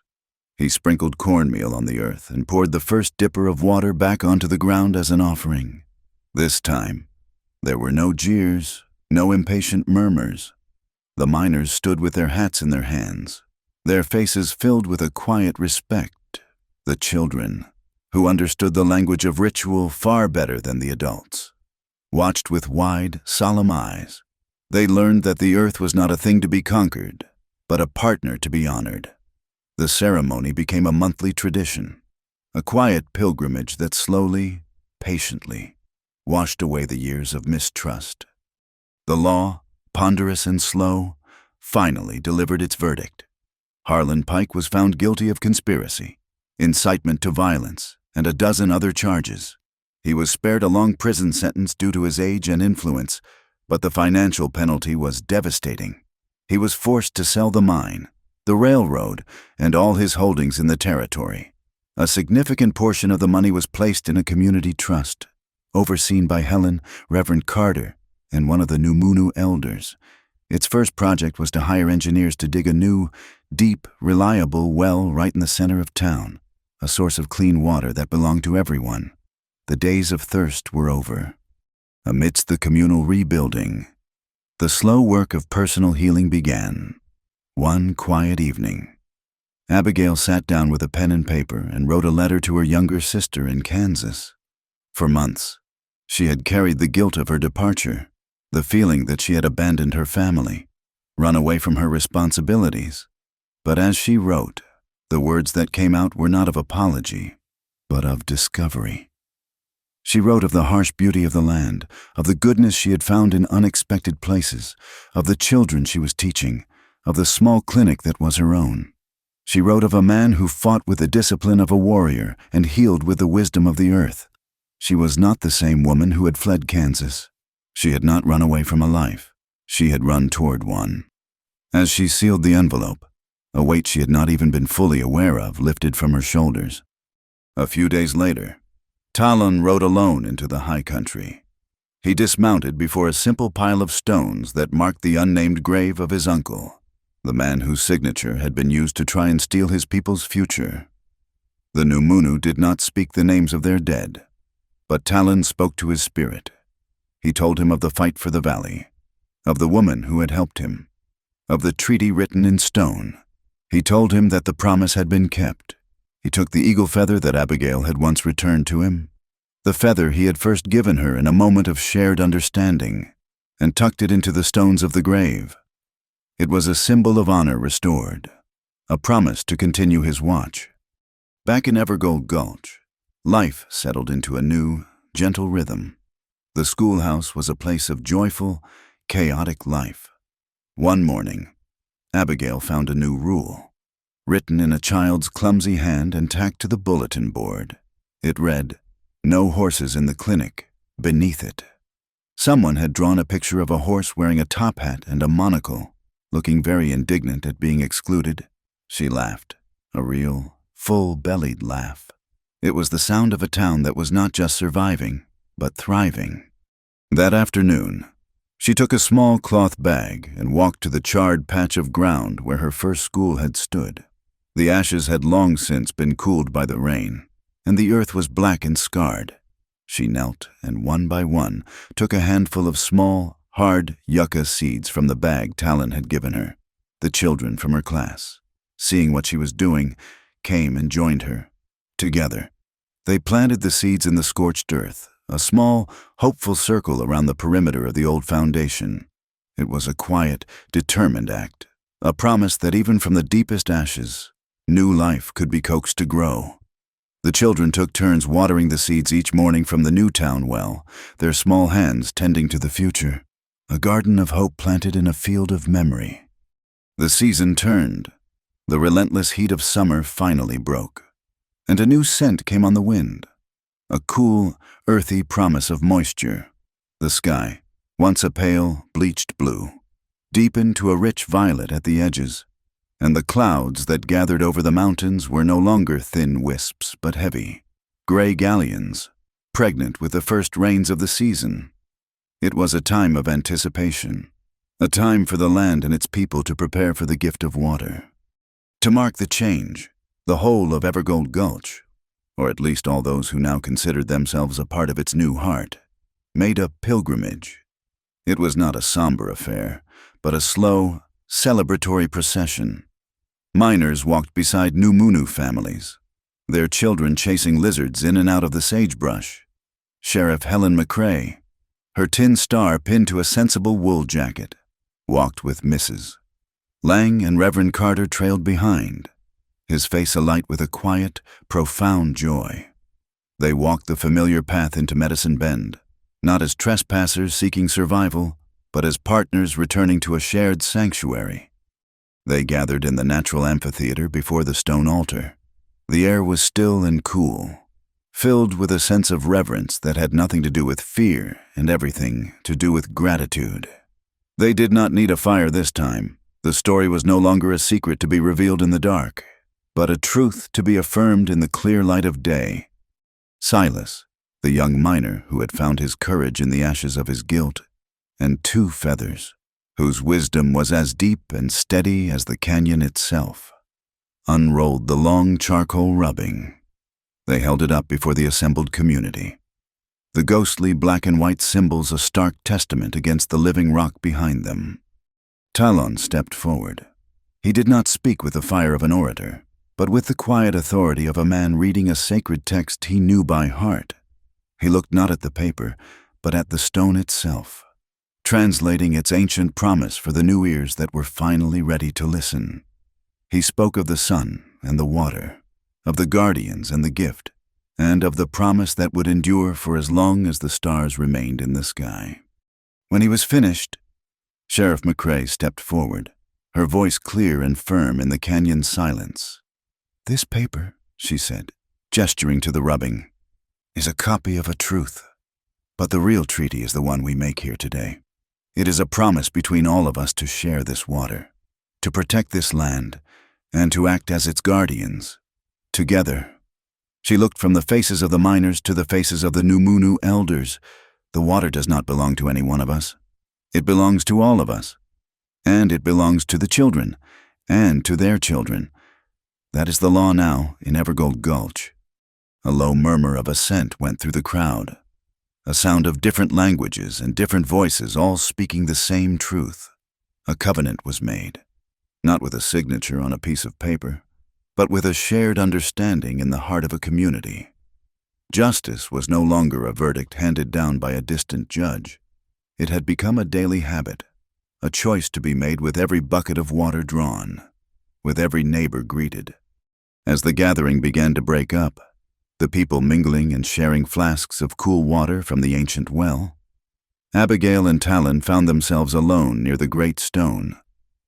He sprinkled cornmeal on the earth and poured the first dipper of water back onto the ground as an offering. This time, there were no jeers, no impatient murmurs. The miners stood with their hats in their hands, their faces filled with a quiet respect. The children, who understood the language of ritual far better than the adults, watched with wide, solemn eyes. They learned that the earth was not a thing to be conquered, but a partner to be honored. The ceremony became a monthly tradition, a quiet pilgrimage that slowly, patiently, washed away the years of mistrust. The law, ponderous and slow, finally delivered its verdict. Harlan Pike was found guilty of conspiracy, incitement to violence, and a dozen other charges. He was spared a long prison sentence due to his age and influence, but the financial penalty was devastating. He was forced to sell the mine, the railroad, and all his holdings in the territory. A significant portion of the money was placed in a community trust, overseen by Helen, Reverend Carter, and one of the Numunu elders. Its first project was to hire engineers to dig a new, deep, reliable well right in the center of town, a source of clean water that belonged to everyone. The days of thirst were over. Amidst the communal rebuilding, the slow work of personal healing began. One quiet evening, Abigail sat down with a pen and paper and wrote a letter to her younger sister in Kansas. For months, she had carried the guilt of her departure, the feeling that she had abandoned her family, run away from her responsibilities. But as she wrote, the words that came out were not of apology, but of discovery. She wrote of the harsh beauty of the land, of the goodness she had found in unexpected places, of the children she was teaching, of the small clinic that was her own. She wrote of a man who fought with the discipline of a warrior and healed with the wisdom of the earth. She was not the same woman who had fled Kansas. She had not run away from a life. She had run toward one. As she sealed the envelope, a weight she had not even been fully aware of lifted from her shoulders. A few days later, Talon rode alone into the high country. He dismounted before a simple pile of stones that marked the unnamed grave of his uncle, the man whose signature had been used to try and steal his people's future. The Numunu did not speak the names of their dead, but Talon spoke to his spirit. He told him of the fight for the valley, of the woman who had helped him, of the treaty written in stone. He told him that the promise had been kept. He took the eagle feather that Abigail had once returned to him, the feather he had first given her in a moment of shared understanding, and tucked it into the stones of the grave. It was a symbol of honor restored, a promise to continue his watch. Back in Evergold Gulch, life settled into a new, gentle rhythm. The schoolhouse was a place of joyful, chaotic life. One morning, Abigail found a new rule, written in a child's clumsy hand and tacked to the bulletin board. It read, "No horses in the clinic," beneath it. Someone had drawn a picture of a horse wearing a top hat and a monocle, looking very indignant at being excluded. She laughed, a real, full-bellied laugh. It was the sound of a town that was not just surviving, but thriving. That afternoon, she took a small cloth bag and walked to the charred patch of ground where her first school had stood. The ashes had long since been cooled by the rain, and the earth was black and scarred. She knelt and one by one took a handful of small, hard yucca seeds from the bag Talon had given her. The children from her class, seeing what she was doing, came and joined her. Together, they planted the seeds in the scorched earth, a small, hopeful circle around the perimeter of the old foundation. It was a quiet, determined act, a promise that even from the deepest ashes, new life could be coaxed to grow. The children took turns watering the seeds each morning from the new town well, their small hands tending to the future, a garden of hope planted in a field of memory. The season turned. The relentless heat of summer finally broke, and a new scent came on the wind, a cool, earthy promise of moisture. The sky, once a pale, bleached blue, deepened to a rich violet at the edges, and the clouds that gathered over the mountains were no longer thin wisps but heavy, gray galleons, pregnant with the first rains of the season. It was a time of anticipation, a time for the land and its people to prepare for the gift of water. To mark the change, the whole of Evergold Gulch, or at least all those who now considered themselves a part of its new heart, made a pilgrimage. It was not a somber affair, but a slow, celebratory procession. Miners walked beside Numunu families, their children chasing lizards in and out of the sagebrush. Sheriff Helen McCrae, her tin star pinned to a sensible wool jacket, walked with Mrs. Lang, and Reverend Carter trailed behind, his face alight with a quiet, profound joy. They walked the familiar path into Medicine Bend, not as trespassers seeking survival, but as partners returning to a shared sanctuary. They gathered in the natural amphitheater before the stone altar. The air was still and cool, filled with a sense of reverence that had nothing to do with fear and everything to do with gratitude. They did not need a fire this time. The story was no longer a secret to be revealed in the dark, but a truth to be affirmed in the clear light of day. Silas, the young miner who had found his courage in the ashes of his guilt, and 2 feathers, whose wisdom was as deep and steady as the canyon itself, unrolled the long charcoal rubbing. They held it up before the assembled community, the ghostly black and white symbols a stark testament against the living rock behind them. Talon stepped forward. He did not speak with the fire of an orator, but with the quiet authority of a man reading a sacred text he knew by heart. He looked not at the paper, but at the stone itself, translating its ancient promise for the new ears that were finally ready to listen. He spoke of the sun and the water, of the guardians and the gift, and of the promise that would endure for as long as the stars remained in the sky. When he was finished, Sheriff McCrae stepped forward, her voice clear and firm in the canyon's silence. "This paper," she said, gesturing to the rubbing, "is a copy of a truth. But the real treaty is the one we make here today. It is a promise between all of us to share this water, to protect this land, and to act as its guardians, together." She looked from the faces of the miners to the faces of the Numunu elders. The water does not belong to any one of us. It belongs to all of us. And it belongs to the children, and to their children. That is the law now in Evergold Gulch. A low murmur of assent went through the crowd, a sound of different languages and different voices all speaking the same truth. A covenant was made, not with a signature on a piece of paper, but with a shared understanding in the heart of a community. Justice was no longer a verdict handed down by a distant judge. It had become a daily habit, a choice to be made with every bucket of water drawn, with every neighbor greeted. As the gathering began to break up, the people mingling and sharing flasks of cool water from the ancient well, Abigail and Talon found themselves alone near the great stone.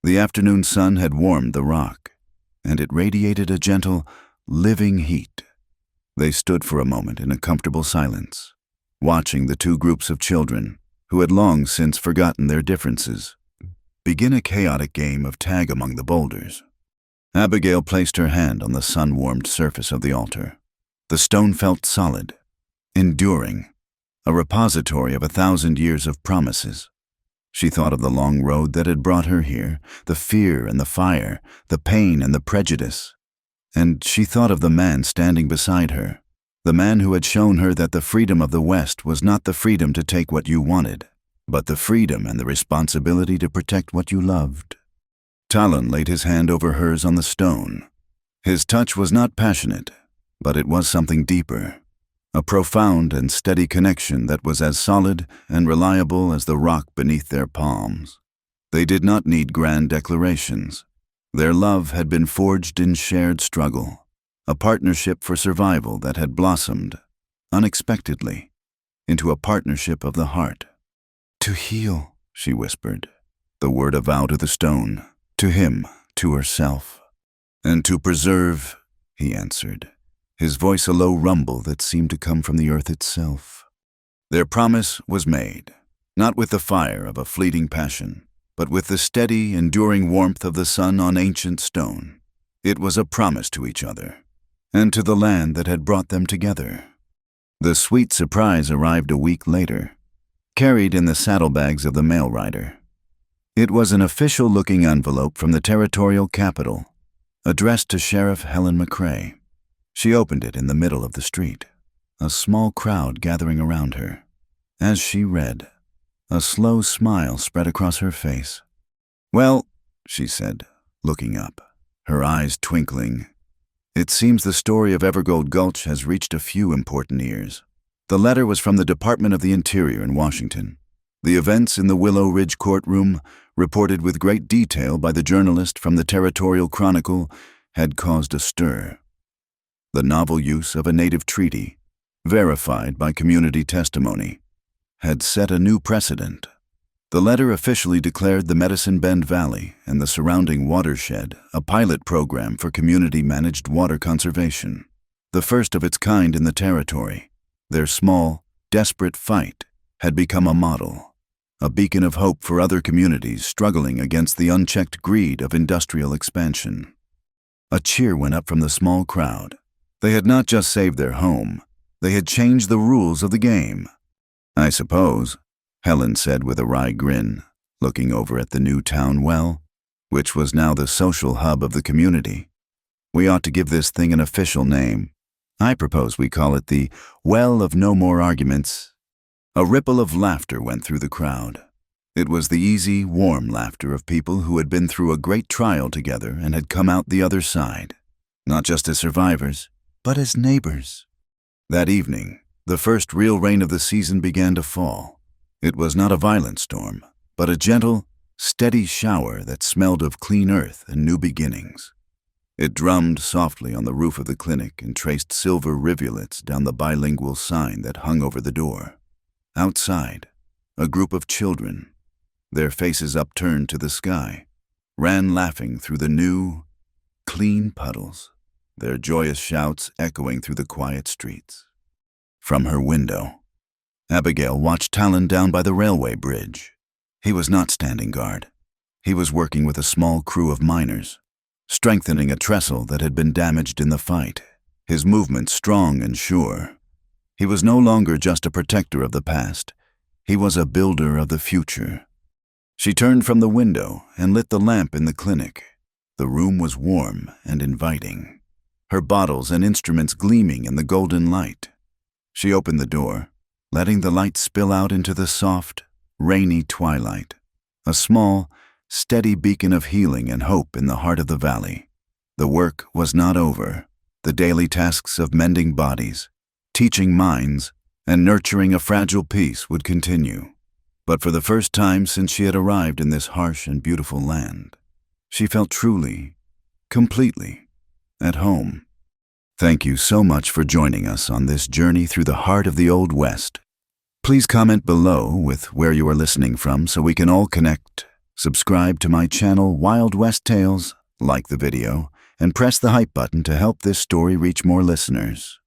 The afternoon sun had warmed the rock, and it radiated a gentle, living heat. They stood for a moment in a comfortable silence, watching the 2 groups of children, who had long since forgotten their differences, begin a chaotic game of tag among the boulders. Abigail placed her hand on the sun-warmed surface of the altar. The stone felt solid, enduring, a repository of 1,000 years of promises. She thought of the long road that had brought her here, the fear and the fire, the pain and the prejudice. And she thought of the man standing beside her, the man who had shown her that the freedom of the West was not the freedom to take what you wanted, but the freedom and the responsibility to protect what you loved. Talon laid his hand over hers on the stone. His touch was not passionate, but it was something deeper, a profound and steady connection that was as solid and reliable as the rock beneath their palms. They did not need grand declarations. Their love had been forged in shared struggle, a partnership for survival that had blossomed, unexpectedly, into a partnership of the heart. "To heal," she whispered, the word a vow to the stone, to him, to herself. "And to preserve," he answered, his voice a low rumble that seemed to come from the earth itself. Their promise was made, not with the fire of a fleeting passion, but with the steady, enduring warmth of the sun on ancient stone. It was a promise to each other, and to the land that had brought them together. The sweet surprise arrived a week later, carried in the saddlebags of the mail rider. It was an official-looking envelope from the territorial capital, addressed to Sheriff Helen McCrae. She opened it in the middle of the street, a small crowd gathering around her. As she read, a slow smile spread across her face. "Well," she said, looking up, her eyes twinkling, "it seems the story of Evergold Gulch has reached a few important ears." The letter was from the Department of the Interior in Washington. The events in the Willow Ridge courtroom, reported with great detail by the journalist from the Territorial Chronicle, had caused a stir. The novel use of a native treaty, verified by community testimony, had set a new precedent. The letter officially declared the Medicine Bend Valley and the surrounding watershed a pilot program for community-managed water conservation, the first of its kind in the territory. Their small, desperate fight had become a model, a beacon of hope for other communities struggling against the unchecked greed of industrial expansion. A cheer went up from the small crowd. They had not just saved their home, they had changed the rules of the game. "I suppose," Helen said with a wry grin, looking over at the new town well, which was now the social hub of the community, "we ought to give this thing an official name. I propose we call it the Well of No More Arguments." A ripple of laughter went through the crowd. It was the easy, warm laughter of people who had been through a great trial together and had come out the other side, not just as survivors, but as neighbors. That evening, the first real rain of the season began to fall. It was not a violent storm, but a gentle, steady shower that smelled of clean earth and new beginnings. It drummed softly on the roof of the clinic and traced silver rivulets down the bilingual sign that hung over the door. Outside, a group of children, their faces upturned to the sky, ran laughing through the new, clean puddles, their joyous shouts echoing through the quiet streets. From her window, Abigail watched Talon down by the railway bridge. He was not standing guard. He was working with a small crew of miners, strengthening a trestle that had been damaged in the fight, his movements strong and sure. He was no longer just a protector of the past. He was a builder of the future. She turned from the window and lit the lamp in the clinic. The room was warm and inviting, her bottles and instruments gleaming in the golden light. She opened the door, letting the light spill out into the soft, rainy twilight, a small, steady beacon of healing and hope in the heart of the valley. The work was not over. The daily tasks of mending bodies, teaching minds, and nurturing a fragile peace would continue. But for the first time since she had arrived in this harsh and beautiful land, she felt truly, completely, at home. Thank you so much for joining us on this journey through the heart of the Old West. Please comment below with where you are listening from so we can all connect. Subscribe to my channel Wild West Tales, like the video, and press the hype button to help this story reach more listeners.